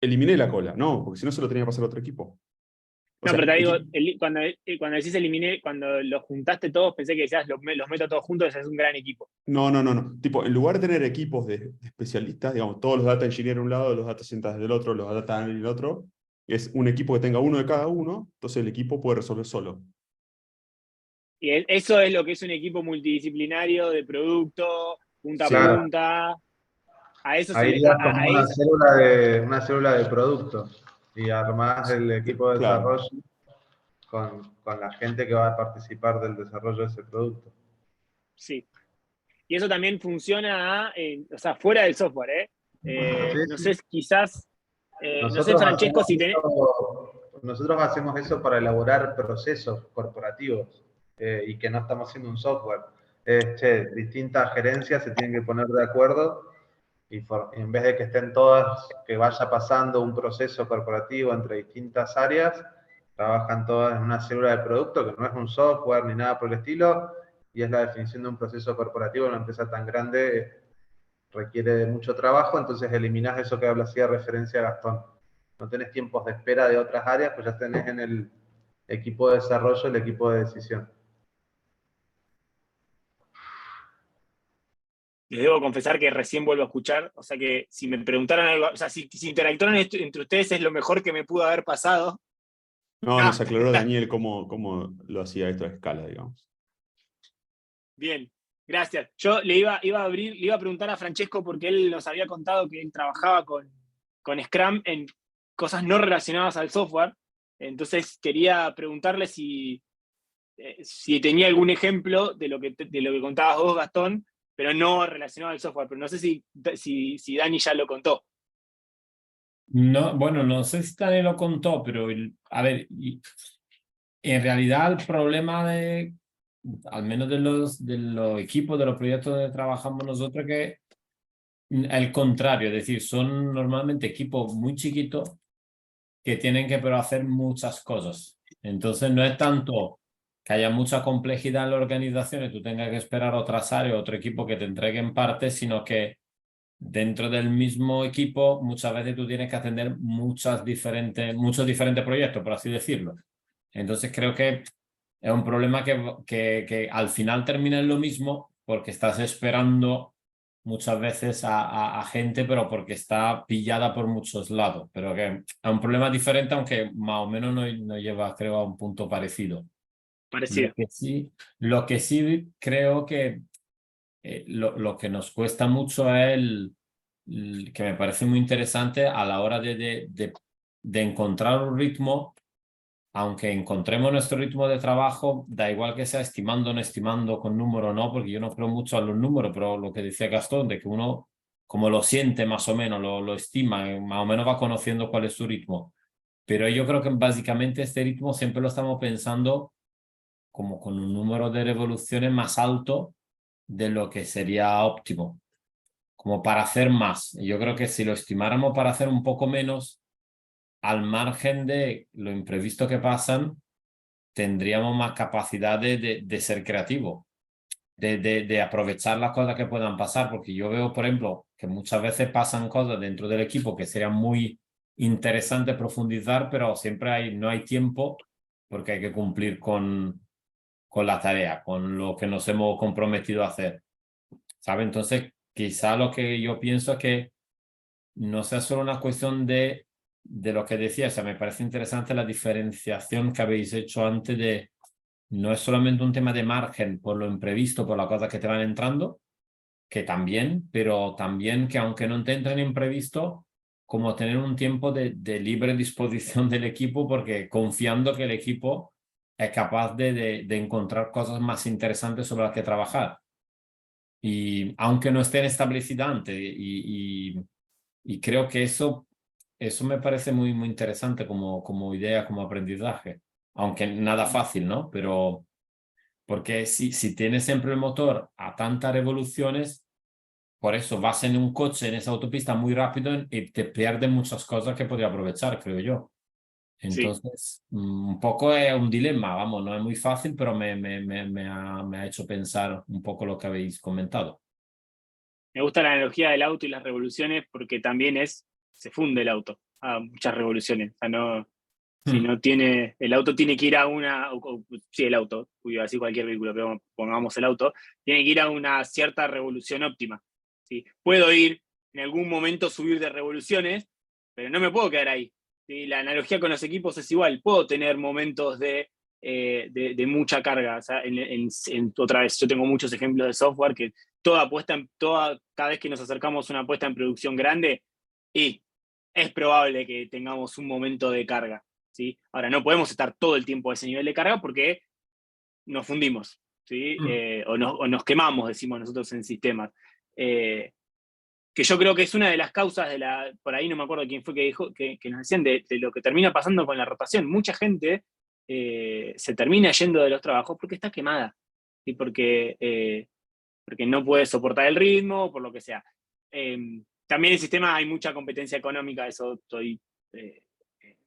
eliminé la cola. No, porque si no se lo tenía que pasar a otro equipo. O No, sea, pero te digo, cuando decís eliminé, cuando los juntaste todos, pensé que decías los meto todos juntos, es un gran equipo. no. Tipo, en lugar de tener equipos de especialistas, digamos, todos los data engineers de un lado, los data scientists del otro, los data analysts del otro, es un equipo que tenga uno de cada uno, entonces el equipo puede resolver solo. Y eso es lo que es un equipo multidisciplinario de producto, punta a Sí, Claro, punta. A eso se ahí le. das como una célula de producto y armás el equipo de claro. desarrollo con la gente que va a participar del desarrollo de ese producto. Sí. Y eso también funciona, o sea, fuera del software, ¿eh? Sí, No sí. sé, quizás, no sé, Francesco, si tenés. Nosotros hacemos eso para elaborar procesos corporativos y que no estamos haciendo un software. Distintas gerencias se tienen que poner de acuerdo y en vez de que estén todas, que vaya pasando un proceso corporativo entre distintas áreas, trabajan todas en una célula de producto que no es un software ni nada por el estilo, y es la definición de un proceso corporativo en una empresa tan grande, requiere de mucho trabajo, entonces eliminás eso que hacía referencia a Gastón. No tenés tiempos de espera de otras áreas, pues ya tenés en el equipo de desarrollo el equipo de decisión. Les debo confesar que recién vuelvo a escuchar, o sea que si me preguntaran algo, o sea, si interactuaron entre ustedes es lo mejor que me pudo haber pasado. No, Ah, nos aclaró Daniel cómo lo hacía esto a escala, digamos. bien, gracias. Yo le iba a preguntar a Francesco porque él nos había contado que él trabajaba con Scrum en cosas no relacionadas al software. Entonces quería preguntarle si tenía algún ejemplo de lo que contabas vos, Gastón, pero no relacionado al software. Pero no sé si Dani ya lo contó. No, bueno, no sé si Dani lo contó, pero a ver, en realidad el problema al menos de los equipos, de los proyectos donde trabajamos nosotros, que el contrario, es decir, son normalmente equipos muy chiquitos que tienen que pero hacer muchas cosas. Entonces no es tanto que haya mucha complejidad en la organización y tú tengas que esperar otras áreas, otro equipo que te entregue en parte, sino que dentro del mismo equipo muchas veces tú tienes que atender muchos diferentes proyectos, por así decirlo. Entonces creo que es un problema que al final termina en lo mismo porque estás esperando muchas veces a gente, pero porque está pillada por muchos lados. Pero que es un problema diferente, aunque más o menos nos lleva, creo, a un punto parecido. Parecido. Lo que sí creo que lo que nos cuesta mucho es que me parece muy interesante a la hora de encontrar un ritmo. Aunque encontremos nuestro ritmo de trabajo, da igual que sea estimando o no estimando con número o no, porque yo no creo mucho a los números, pero lo que decía Gastón, de que uno, como lo siente más o menos, lo estima, más o menos va conociendo cuál es su ritmo. Pero yo creo que básicamente este ritmo siempre lo estamos pensando como con un número de revoluciones más alto de lo que sería óptimo, como para hacer más. Yo creo que si lo estimáramos para hacer un poco menos, al margen de lo imprevisto que pasan, tendríamos más capacidad de ser creativos, de aprovechar las cosas que puedan pasar, porque yo veo, por ejemplo, que muchas veces pasan cosas dentro del equipo que serían muy interesantes profundizar, pero siempre no hay tiempo porque hay que cumplir con la tarea, con lo que nos hemos comprometido a hacer, ¿sabe? Entonces, quizá lo que yo pienso es que no sea solo una cuestión de lo que decía, o sea, me parece interesante la diferenciación que habéis hecho antes de no es solamente un tema de margen por lo imprevisto, por las cosas que te van entrando, que también, pero también que aunque no te entren imprevisto, como tener un tiempo de libre disposición del equipo, porque confiando que el equipo es capaz de encontrar cosas más interesantes sobre las que trabajar. Y aunque no estén establecidas antes, y creo que eso me parece muy, muy interesante como idea, como aprendizaje. Aunque nada fácil, ¿no? Pero porque si tienes siempre el motor a tantas revoluciones, por eso vas en un coche en esa autopista muy rápido y te pierdes muchas cosas que podría aprovechar, creo yo. Sí. Entonces, un poco es un dilema, vamos, no es muy fácil, pero me ha hecho pensar un poco lo que habéis comentado. Me gusta la analogía del auto y las revoluciones porque también se funde el auto a muchas revoluciones. O sea, no, si no tiene, el auto tiene que ir a sí, el auto, iba a decir cualquier vehículo, pero pongamos el auto, tiene que ir a una cierta revolución óptima. ¿Sí? Puedo ir, en algún momento subir de revoluciones, pero no me puedo quedar ahí. ¿Sí? La analogía con los equipos es igual, puedo tener momentos de mucha carga. O sea, otra vez, yo tengo muchos ejemplos de software que cada vez que nos acercamos a una puesta en producción grande, y es probable que tengamos un momento de carga. ¿Sí? Ahora, no podemos estar todo el tiempo a ese nivel de carga porque nos fundimos, ¿sí? O nos quemamos, decimos nosotros en sistemas. Que yo creo que es una de las causas por ahí no me acuerdo quién fue que dijo, que nos decían de lo que termina pasando con la rotación. Mucha gente se termina yendo de los trabajos porque está quemada, ¿sí? Porque no puede soportar el ritmo, por lo que sea. También en el sistema hay mucha competencia económica, eso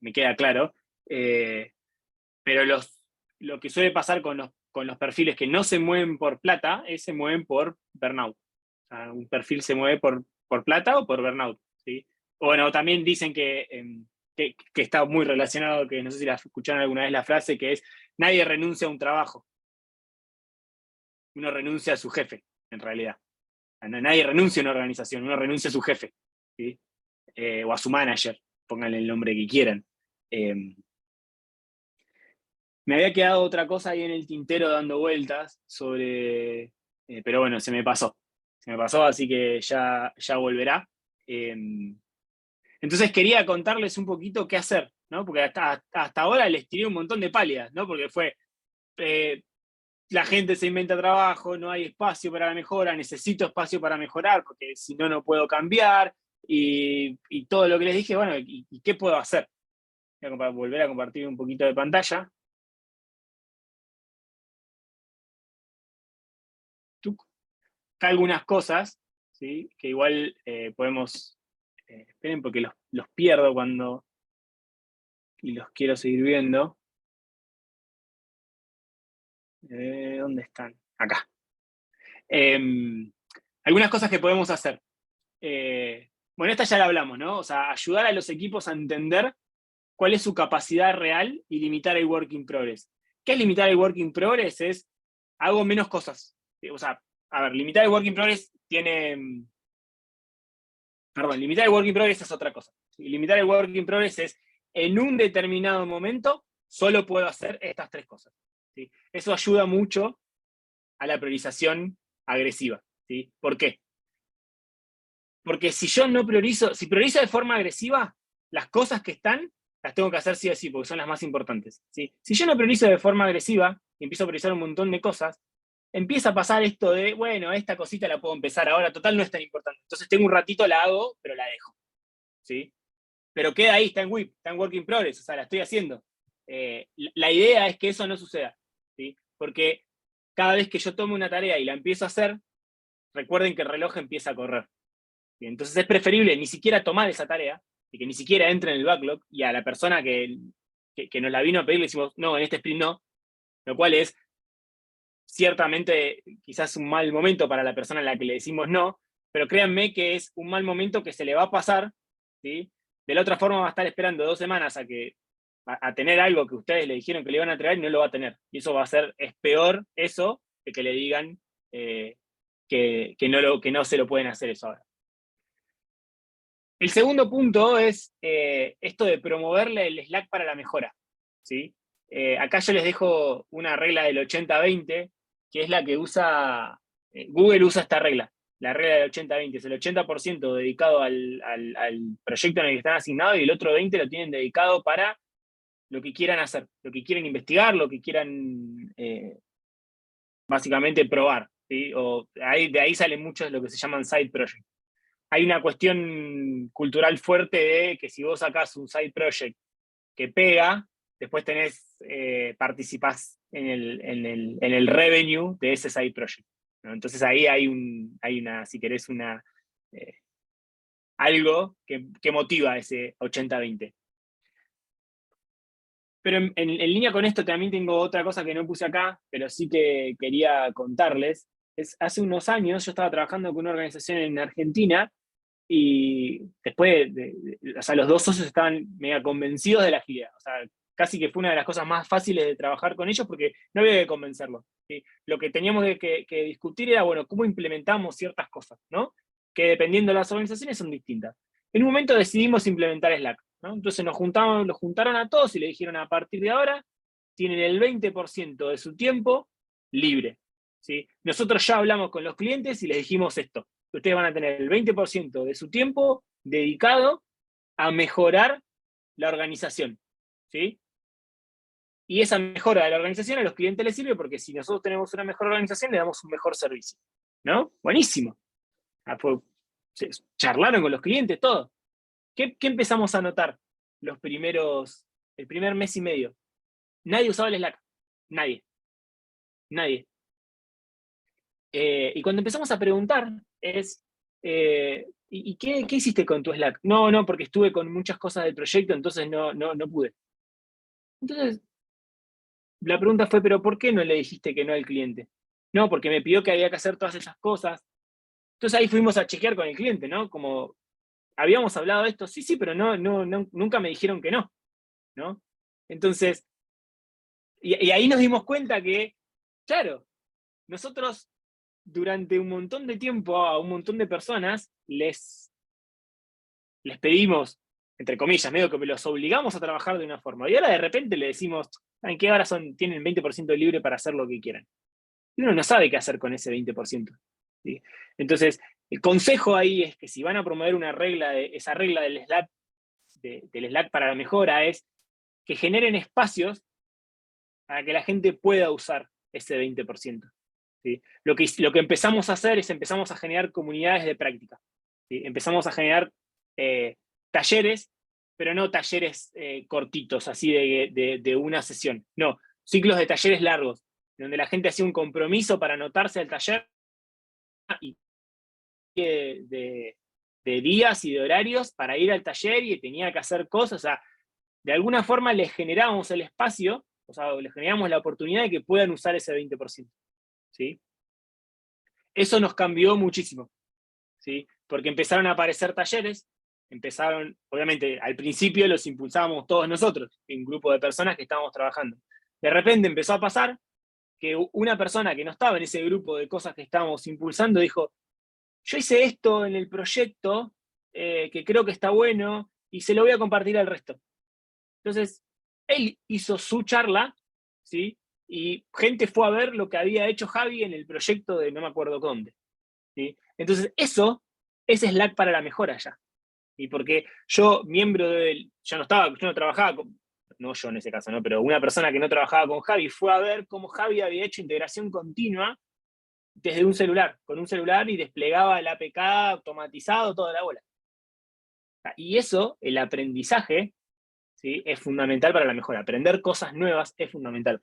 me queda claro. Pero lo que suele pasar con los perfiles que no se mueven por plata, se mueven por burnout. O sea, un perfil se mueve por plata o por burnout. ¿Sí? Bueno, también dicen que está muy relacionado, que no sé si la escucharon alguna vez la frase, que es: nadie renuncia a un trabajo. Uno renuncia a su jefe, en realidad. Nadie renuncia a una organización, uno renuncia a su jefe. ¿Sí? O a su manager, pónganle el nombre que quieran. Me había quedado otra cosa ahí en el tintero dando vueltas pero bueno, se me pasó. Se me pasó, así que ya volverá. Entonces quería contarles un poquito qué hacer, ¿no? Porque hasta ahora les tiré un montón de pálidas, ¿no? Porque fue, la gente se inventa trabajo, no hay espacio para la mejora, necesito espacio para mejorar, porque si no, no puedo cambiar, y todo lo que les dije, bueno, ¿y qué puedo hacer? Voy a volver a compartir un poquito de pantalla. Acá algunas cosas, ¿sí? Que igual podemos... esperen porque los pierdo cuando... y los quiero seguir viendo. ¿Dónde están? Acá. Algunas cosas que podemos hacer. Bueno, esta ya la hablamos, ¿no? O sea, ayudar a los equipos a entender cuál es su capacidad real y limitar el work in progress. ¿Qué es limitar el work in progress? Es hago menos cosas. O sea, a ver, limitar el work in progress tiene... Perdón, limitar el work in progress es otra cosa. Limitar el work in progress es en un determinado momento solo puedo hacer estas 3 cosas. ¿Sí? Eso ayuda mucho a la priorización agresiva. ¿Sí? ¿Por qué? Porque si yo no priorizo, si priorizo de forma agresiva, las cosas que están, las tengo que hacer sí o sí, porque son las más importantes. ¿Sí? Si yo no priorizo de forma agresiva, y empiezo a priorizar un montón de cosas, empieza a pasar esto de, bueno, esta cosita la puedo empezar ahora, total no es tan importante. Entonces tengo un ratito, la hago, pero la dejo. ¿Sí? Pero queda ahí, está en WIP, está en Work in Progress, o sea, la estoy haciendo. La idea es que eso no suceda. ¿Sí? Porque cada vez que yo tomo una tarea y la empiezo a hacer, recuerden que el reloj empieza a correr. ¿Sí? Entonces es preferible ni siquiera tomar esa tarea, y que ni siquiera entre en el backlog, y a la persona que nos la vino a pedir le decimos, no, en este sprint no, lo cual es ciertamente quizás un mal momento para la persona a la que le decimos no, pero créanme que es un mal momento que se le va a pasar, ¿sí? De la otra forma va a estar esperando 2 semanas a tener algo que ustedes le dijeron que le iban a entregar y no lo va a tener. Y eso es peor eso de que le digan que no se lo pueden hacer eso ahora. El segundo punto es esto de promoverle el Slack para la mejora. ¿Sí? Acá yo les dejo una regla del 80-20, que es la que usa, Google usa esta regla, la regla del 80-20, es el 80% dedicado al proyecto en el que están asignados y el otro 20% lo tienen dedicado para lo que quieran hacer, lo que quieran investigar, lo que quieran básicamente probar. ¿Sí? De ahí salen muchos de lo que se llaman side projects. Hay una cuestión cultural fuerte de que si vos sacás un side project que pega, después participás en el revenue de ese side project, ¿no? Entonces ahí hay una, si querés, algo que motiva ese 80-20. Pero en línea con esto también tengo otra cosa que no puse acá, pero sí que quería contarles. Hace unos años yo estaba trabajando con una organización en Argentina y después, o sea, los 2 socios estaban mega convencidos de la agilidad. O sea, casi que fue una de las cosas más fáciles de trabajar con ellos porque no había que convencerlos. ¿Sí? Lo que teníamos que discutir era, bueno, cómo implementamos ciertas cosas, ¿no? Que dependiendo de las organizaciones son distintas. En un momento decidimos implementar Slack, ¿no? Entonces los juntaron a todos y le dijeron, a partir de ahora tienen el 20% de su tiempo libre. ¿Sí? Nosotros ya hablamos con los clientes y les dijimos esto. Ustedes van a tener el 20% de su tiempo dedicado a mejorar la organización. ¿Sí? Y esa mejora de la organización a los clientes les sirve porque si nosotros tenemos una mejor organización, le damos un mejor servicio. ¿No? Buenísimo. Charlaron con los clientes, todo. ¿Qué empezamos a notar el primer mes y medio? Nadie usaba el Slack. Nadie. Y cuando empezamos a preguntar ¿y qué hiciste con tu Slack? No, porque estuve con muchas cosas del proyecto, entonces no pude. Entonces, la pregunta fue, ¿pero por qué no le dijiste que no al cliente? No, porque me pidió que había que hacer todas esas cosas. Entonces ahí fuimos a chequear con el cliente, ¿no? Como, habíamos hablado de esto, sí, pero nunca me dijeron que no, ¿no? Entonces, y ahí nos dimos cuenta que, claro, nosotros durante un montón de tiempo a un montón de personas les pedimos, entre comillas, medio que los obligamos a trabajar de una forma. Y ahora de repente le decimos, ¿en qué hora tienen 20% libre para hacer lo que quieran? Y uno no sabe qué hacer con ese 20%. ¿Sí? Entonces, el consejo ahí es que si van a promover esa regla del Slack para la mejora es que generen espacios para que la gente pueda usar ese 20%. ¿Sí? Lo que empezamos a hacer es empezamos a generar comunidades de práctica. ¿Sí? Empezamos a generar talleres, pero no talleres cortitos, así de una sesión. No, ciclos de talleres largos, donde la gente hacía un compromiso para anotarse al taller y de días y de horarios para ir al taller y tenía que hacer cosas. O sea, de alguna forma les generábamos el espacio, o sea, les generábamos la oportunidad de que puedan usar ese 20%. ¿Sí? Eso nos cambió muchísimo, ¿sí? Porque empezaron a aparecer talleres, obviamente, al principio los impulsábamos todos nosotros, un grupo de personas que estábamos trabajando. De repente empezó a pasar que una persona que no estaba en ese grupo de cosas que estábamos impulsando dijo, yo hice esto en el proyecto, que creo que está bueno, y se lo voy a compartir al resto. Entonces, él hizo su charla, ¿sí? Y gente fue a ver lo que había hecho Javi en el proyecto de no me acuerdo dónde, ¿sí? Entonces, eso es Slack para la mejora ya. Y porque yo, yo no trabajaba no yo en ese caso, ¿no? Pero una persona que no trabajaba con Javi fue a ver cómo Javi había hecho integración continua desde un celular, con un celular, y desplegaba el APK automatizado, toda la bola. Y eso, el aprendizaje, ¿sí? Es fundamental para la mejora. Aprender cosas nuevas es fundamental.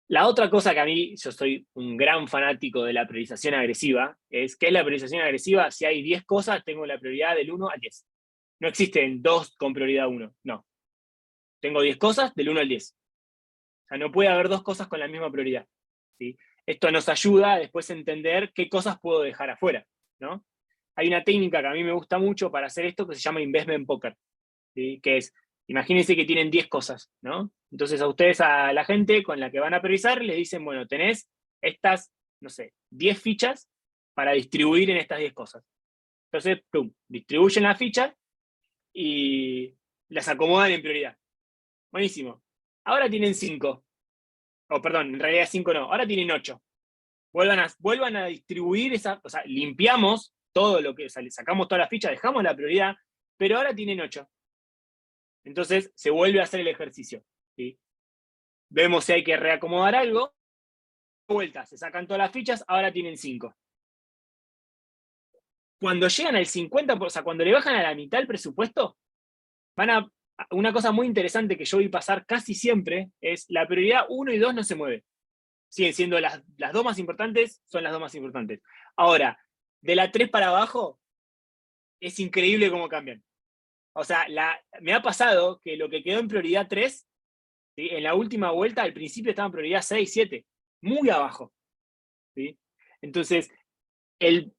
La otra cosa que a mí, yo soy un gran fanático de la priorización agresiva, es ¿qué es la priorización agresiva? Si hay 10 cosas, tengo la prioridad del 1 al 10. No existen 2 con prioridad 1, no. Tengo 10 cosas del 1 al 10. O sea, no puede haber 2 cosas con la misma prioridad, ¿sí? Esto nos ayuda a después entender qué cosas puedo dejar afuera, ¿no? Hay una técnica que a mí me gusta mucho para hacer esto que se llama Investment Poker, ¿sí? Que es, imagínense que tienen 10 cosas, ¿no? Entonces a ustedes, a la gente con la que van a priorizar, les dicen, bueno, tenés estas, no sé, 10 fichas para distribuir en estas 10 cosas. Entonces, ¡pum!, distribuyen las fichas y las acomodan en prioridad. Buenísimo. Ahora tienen 5. O perdón, en realidad 5 no, ahora tienen 8. Vuelvan a distribuir esa, o sea, limpiamos todo lo que, o sea, le sacamos todas las fichas, dejamos la prioridad, pero ahora tienen 8. Entonces se vuelve a hacer el ejercicio, ¿sí? Vemos si hay que reacomodar algo, vuelta, se sacan todas las fichas, ahora tienen 5. Cuando llegan al 50%, o sea, cuando le bajan a la mitad el presupuesto, una cosa muy interesante que yo vi pasar casi siempre es la prioridad 1 y 2 no se mueve. Siguen siendo las 2 más importantes, son las 2 más importantes. Ahora, de la 3 para abajo, es increíble cómo cambian. O sea, me ha pasado que lo que quedó en prioridad 3, ¿sí?, en la última vuelta, al principio estaba en prioridad 6, 7, muy abajo, ¿sí? Entonces, el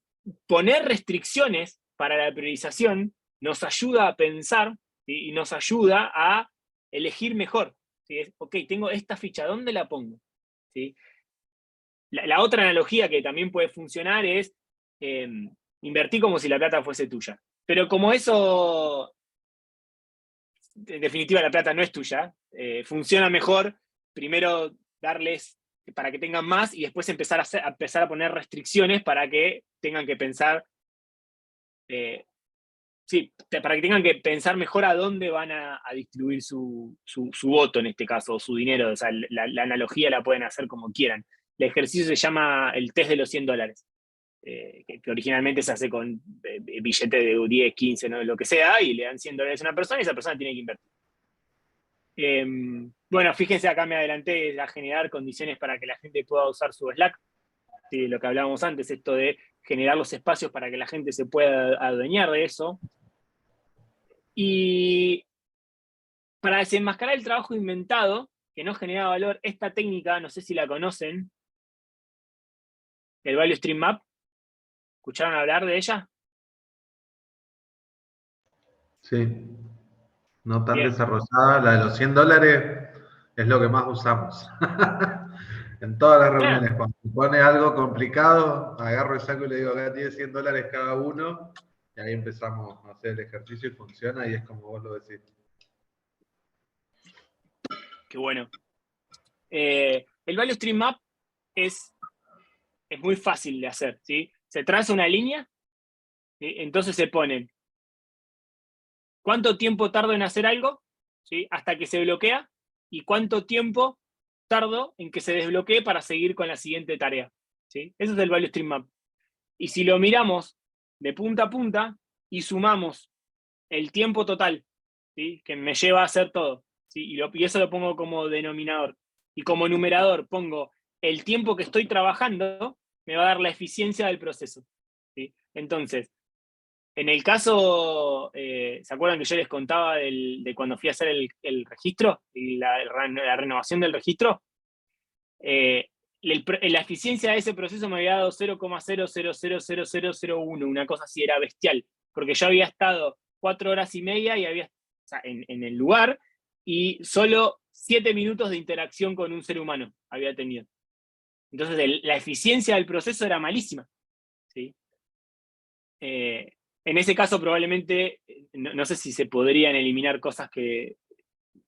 poner restricciones para la priorización nos ayuda a pensar, ¿sí?, y nos ayuda a elegir mejor, ¿sí? Ok, tengo esta ficha, ¿dónde la pongo? ¿Sí? La otra analogía que también puede funcionar es invertir como si la plata fuese tuya. Pero como eso, en definitiva, la plata no es tuya, funciona mejor primero darles para que tengan más y después empezar a poner restricciones para que tengan que pensar, para que tengan que pensar mejor a dónde van a distribuir su voto en este caso, o su dinero. O sea, la analogía la pueden hacer como quieran. El ejercicio se llama el test de los $100, que originalmente se hace con billete de 10, 15, ¿no?, lo que sea, y le dan $100 a una persona y esa persona tiene que invertir. Bueno, fíjense, acá me adelanté a generar condiciones para que la gente pueda usar su Slack, ¿sí? Lo que hablábamos antes, esto de generar los espacios para que la gente se pueda adueñar de eso. Y para desenmascarar el trabajo inventado, que no genera valor, esta técnica, no sé si la conocen, el Value Stream Map. ¿Escucharon hablar de ella? Sí. No tan Bien. desarrollada. La de los $100 es lo que más usamos. En todas las Claro. reuniones, cuando se pone algo complicado, agarro el saco y le digo, acá tiene $100 cada uno, y ahí empezamos a hacer el ejercicio y funciona, y es como vos lo decís. Qué bueno. El Value Stream Map es muy fácil de hacer, ¿sí? Se traza una línea, ¿sí? Entonces se pone cuánto tiempo tardo en hacer algo, ¿sí?, hasta que se bloquea, y cuánto tiempo tardo en que se desbloquee para seguir con la siguiente tarea, ¿sí? Eso es el Value Stream Map. Y si lo miramos de punta a punta y sumamos el tiempo total, ¿sí?, que me lleva a hacer todo, ¿sí?, y eso lo pongo como denominador. Y como numerador pongo el tiempo que estoy trabajando, me va a dar la eficiencia del proceso, ¿sí? Entonces, en el caso, ¿se acuerdan que yo les contaba de cuando fui a hacer el registro y la renovación del registro? La eficiencia de ese proceso me había dado 0,000001, una cosa así, era bestial, porque yo había estado 4 horas y media y o sea, en el lugar, y solo 7 minutos de interacción con un ser humano había tenido. Entonces la eficiencia del proceso era malísima, ¿sí? En ese caso probablemente, no sé si se podrían eliminar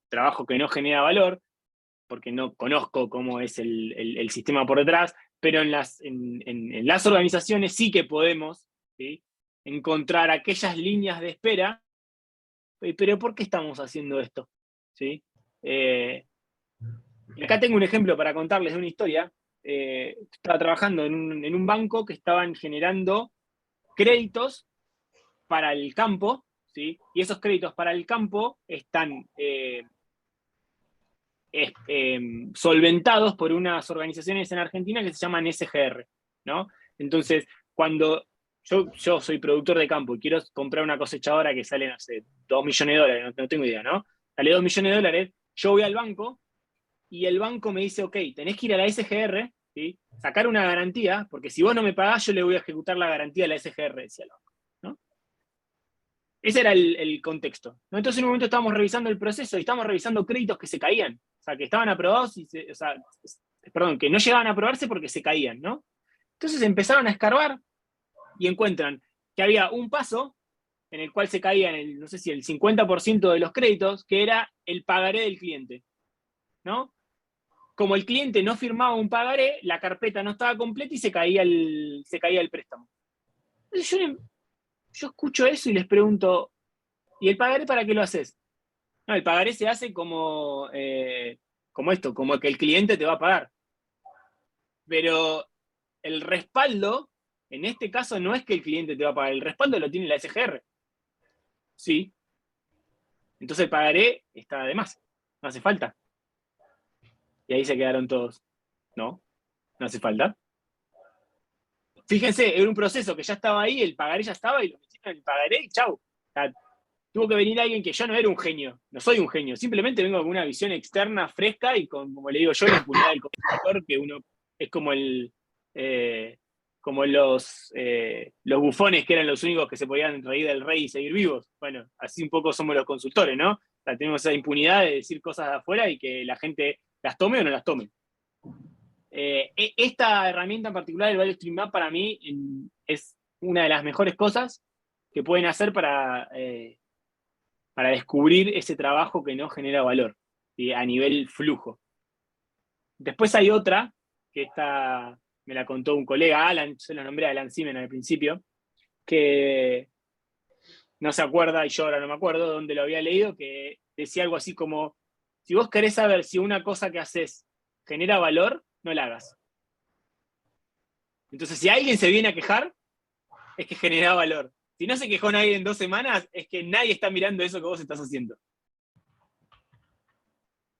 trabajo que no genera valor, porque no conozco cómo es el sistema por detrás, pero en las organizaciones sí que podemos, ¿sí?, encontrar aquellas líneas de espera. Pero ¿por qué estamos haciendo esto? ¿Sí? Y acá tengo un ejemplo para contarles de una historia. Estaba trabajando en un banco que estaban generando créditos para el campo, ¿sí? Y esos créditos para el campo están solventados por unas organizaciones en Argentina que se llaman SGR, ¿no? Entonces, cuando yo soy productor de campo y quiero comprar una cosechadora que sale, no sé, 2 millones de dólares, no tengo idea, ¿no? Sale 2 millones de dólares, yo voy al banco y el banco me dice, ok, tenés que ir a la SGR, ¿sí?, sacar una garantía, porque si vos no me pagás, yo le voy a ejecutar la garantía de la SGR, decía el banco, ¿no? Ese era el contexto, ¿no? Entonces en un momento estábamos revisando el proceso y estábamos revisando créditos que se caían, o sea, que estaban aprobados, perdón, que no llegaban a aprobarse porque se caían, ¿no? Entonces empezaron a escarbar y encuentran que había un paso en el cual se caían, no sé si el 50% de los créditos, que era el pagaré del cliente, ¿no? Como el cliente no firmaba un pagaré, la carpeta no estaba completa y se caía el préstamo. Entonces yo escucho eso y les pregunto, ¿y el pagaré para qué lo haces? No, el pagaré se hace como esto, como que el cliente te va a pagar. Pero el respaldo, en este caso, no es que el cliente te va a pagar, el respaldo lo tiene la SGR. Sí. Entonces el pagaré está de más, no hace falta. Y ahí se quedaron todos. No, no hace falta. Fíjense, era un proceso que ya estaba ahí, el pagaré ya estaba y lo metieron en el pagaré y chau. O sea, tuvo que venir alguien que yo no era un genio, no soy un genio, simplemente vengo con una visión externa fresca y con, como le digo yo, la impunidad del consultor, que uno es como como los bufones que eran los únicos que se podían reír del rey y seguir vivos. Bueno, así un poco somos los consultores, ¿no? O sea, tenemos esa impunidad de decir cosas de afuera y que la gente las tome o no las tome. Esta herramienta en particular, el Value Stream Map, para mí es una de las mejores cosas que pueden hacer para descubrir ese trabajo que no genera valor, ¿sí?, a nivel flujo. Después hay otra, que esta me la contó un colega, Alan, yo lo nombré a Alan Simen al principio, que no se acuerda, y yo ahora no me acuerdo dónde lo había leído, que decía algo así como, si vos querés saber si una cosa que haces genera valor, no la hagas. Entonces, si alguien se viene a quejar, es que genera valor. Si no se quejó nadie en 2 semanas, es que nadie está mirando eso que vos estás haciendo.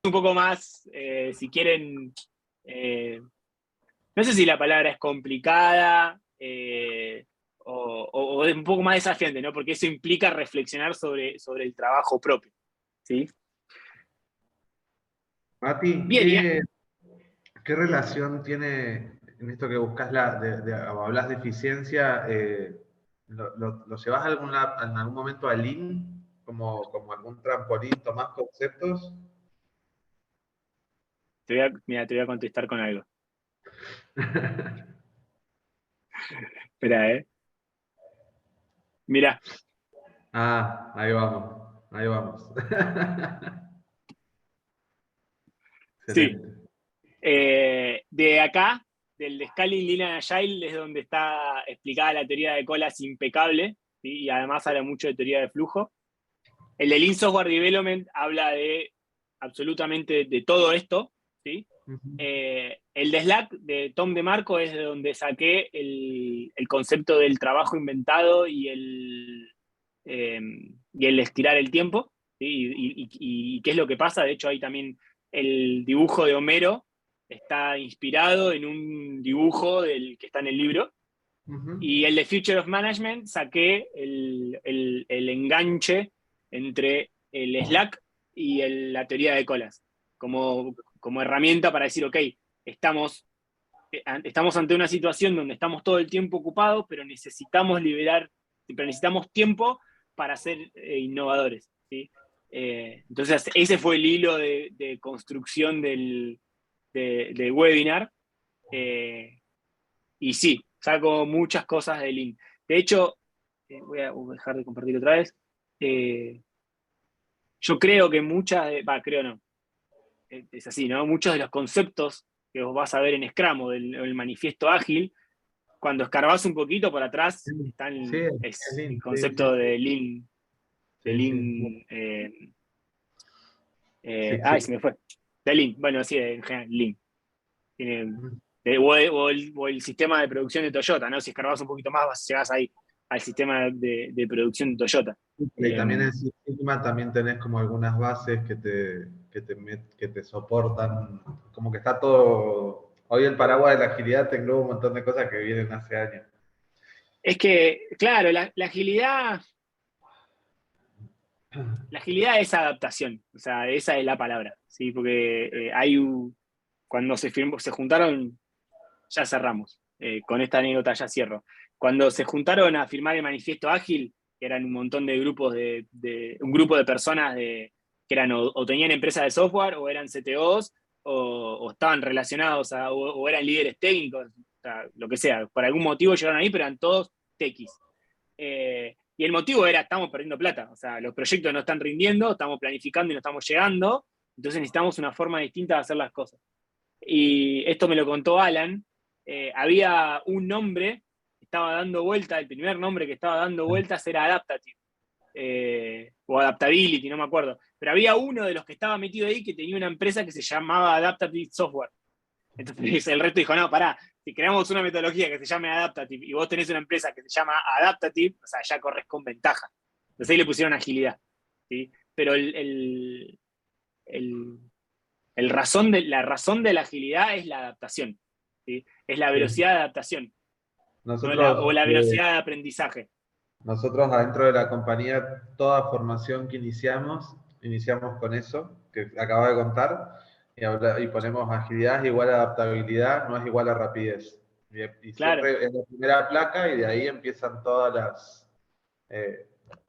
Un poco más, si quieren, no sé si la palabra es complicada o es un poco más desafiante, ¿no? Porque eso implica reflexionar sobre el trabajo propio, ¿sí? Mati, Bien, ¿qué relación tiene en esto que buscas hablas de eficiencia? ¿Lo llevas en algún momento a Lean? Como algún trampolín, tomás conceptos? Mira, te voy a contestar con algo. Espera, Mira. Ah, ahí vamos, ahí vamos. Sí. Excelente. De acá, del Scaling Lean and Agile, es donde está explicada la teoría de colas impecable, ¿sí? Y además habla mucho de teoría de flujo. El de Lean Software Development habla de absolutamente de todo esto, ¿sí? El de Slack, de Tom DeMarco, es de donde saqué el concepto del trabajo inventado y el estirar el tiempo, ¿sí? Y qué es lo que pasa. De hecho, hay también el dibujo de Homero, está inspirado en un dibujo del que está en el libro. Y el de Future of Management saqué el enganche entre el Slack y la teoría de colas, como herramienta para decir, ok, estamos ante una situación donde estamos todo el tiempo ocupados, pero necesitamos tiempo para ser innovadores, ¿sí? Entonces, ese fue el hilo de construcción del webinar. Y sí, saco muchas cosas de Lean. De hecho, voy a dejar de compartir otra vez. Yo creo que creo no, es así, ¿no? Muchos de los conceptos que vos vas a ver en Scrum o el manifiesto ágil, cuando escarbás un poquito por atrás, están Sí, el concepto de Lean. De Lean. Se me fue. De Lean, bueno, sí, en general, Lean. O el sistema de producción de Toyota, ¿no? Si escarbás un poquito más, llegás ahí al sistema de producción de Toyota. Y también en Sigma también tenés como algunas bases que te soportan, como que está todo... Hoy el paraguas de la agilidad te engloba un montón de cosas que vienen hace años. Es que, claro, la agilidad es adaptación, o sea, esa es la palabra, ¿sí? Porque cuando se juntaron, ya cerramos, con esta anécdota ya cierro. Cuando se juntaron a firmar el manifiesto ágil, que eran un montón de grupos un grupo de personas que eran o tenían empresas de software, o eran CTOs, o estaban relacionados o eran líderes técnicos, o sea, lo que sea, por algún motivo llegaron ahí, pero eran todos techis. Y el motivo era, estamos perdiendo plata, o sea, los proyectos no están rindiendo, estamos planificando y no estamos llegando, entonces necesitamos una forma distinta de hacer las cosas. Y esto me lo contó Alan. Había un nombre que estaba dando vuelta, el primer nombre que estaba dando vueltas era Adaptative, o Adaptability, no me acuerdo, pero había uno de los que estaba metido ahí que tenía una empresa que se llamaba Adaptative Software. Entonces el resto dijo, no, pará, si creamos una metodología que se llame Adaptative y vos tenés una empresa que se llama Adaptative, o sea, ya corres con ventaja. Entonces ahí le pusieron agilidad, ¿sí? Pero la razón de la agilidad es la adaptación, ¿sí? Es la velocidad de adaptación, o la velocidad de aprendizaje. Nosotros adentro de la compañía, toda formación que iniciamos con eso, que acabo de contar, y ponemos agilidad es igual a adaptabilidad, no es igual a rapidez. Y Claro. siempre es la primera placa y de ahí empiezan todos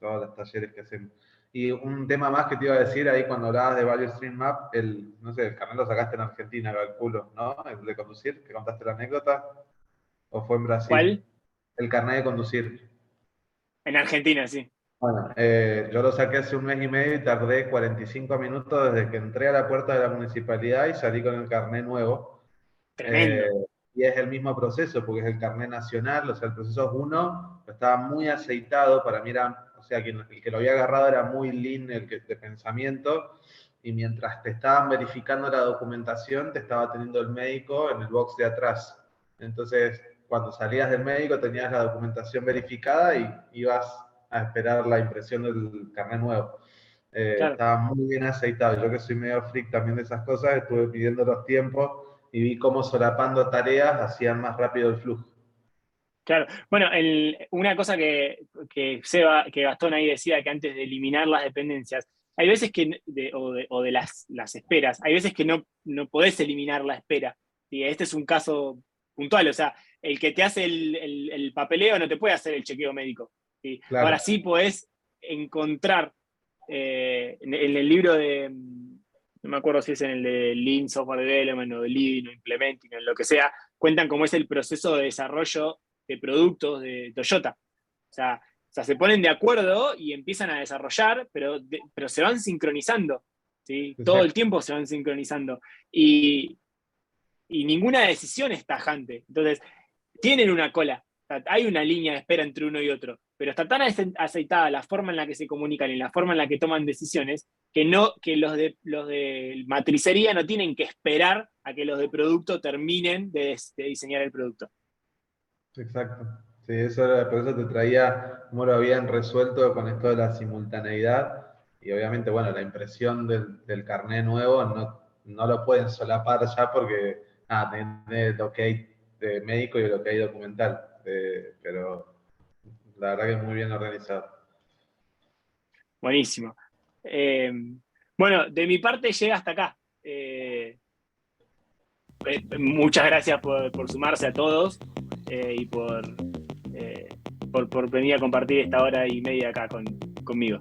los talleres que hacemos. Y un tema más que te iba a decir ahí cuando hablabas de Value Stream Map, no sé, el carnet lo sacaste en Argentina, calculo, ¿no? El de conducir, que contaste la anécdota, ¿o fue en Brasil? ¿Cuál? El carnet de conducir. En Argentina, sí. Bueno, yo lo saqué hace un mes y medio y tardé 45 minutos desde que entré a la puerta de la municipalidad y salí con el carnet nuevo. Tremendo. Y es el mismo proceso, porque es el carnet nacional, o sea, el proceso es uno, estaba muy aceitado, para mí era, o sea, el que lo había agarrado era muy lean de pensamiento, y mientras te estaban verificando la documentación, te estaba teniendo el médico en el box de atrás. Entonces, cuando salías del médico tenías la documentación verificada y ibas a esperar la impresión del carnet nuevo. Claro. Estaba muy bien aceitado. Yo que soy medio freak también de esas cosas, estuve pidiendo los tiempos y vi cómo solapando tareas hacían más rápido el flujo. Claro. Bueno, una cosa que Gastón ahí decía, que antes de eliminar las dependencias, hay veces que, o de las esperas, hay veces que no podés eliminar la espera. Y este es un caso puntual, o sea, el que te hace el papeleo no te puede hacer el chequeo médico, ¿sí? Claro. Ahora sí podés encontrar en el libro no me acuerdo si es en el de Lean Software Development o de Lean o Implementing, o lo que sea, cuentan cómo es el proceso de desarrollo de productos de Toyota. O sea, se ponen de acuerdo y empiezan a desarrollar, pero se van sincronizando, ¿sí? Exacto. Todo el tiempo se van sincronizando. Y ninguna decisión es tajante. Entonces, tienen una cola. O sea, hay una línea de espera entre uno y otro, pero está tan aceitada la forma en la que se comunican y la forma en la que toman decisiones que los de matricería no tienen que esperar a que los de producto terminen de diseñar el producto. Exacto. Sí, por eso te traía cómo lo habían resuelto con esto de la simultaneidad. Y obviamente, bueno, la impresión del carnet nuevo no lo pueden solapar ya porque Tenés el OK de médico y el OK documental, pero la verdad que muy bien organizado. Buenísimo. Bueno, de mi parte llega hasta acá. Muchas gracias por sumarse a todos y por venir a compartir esta hora y media acá conmigo.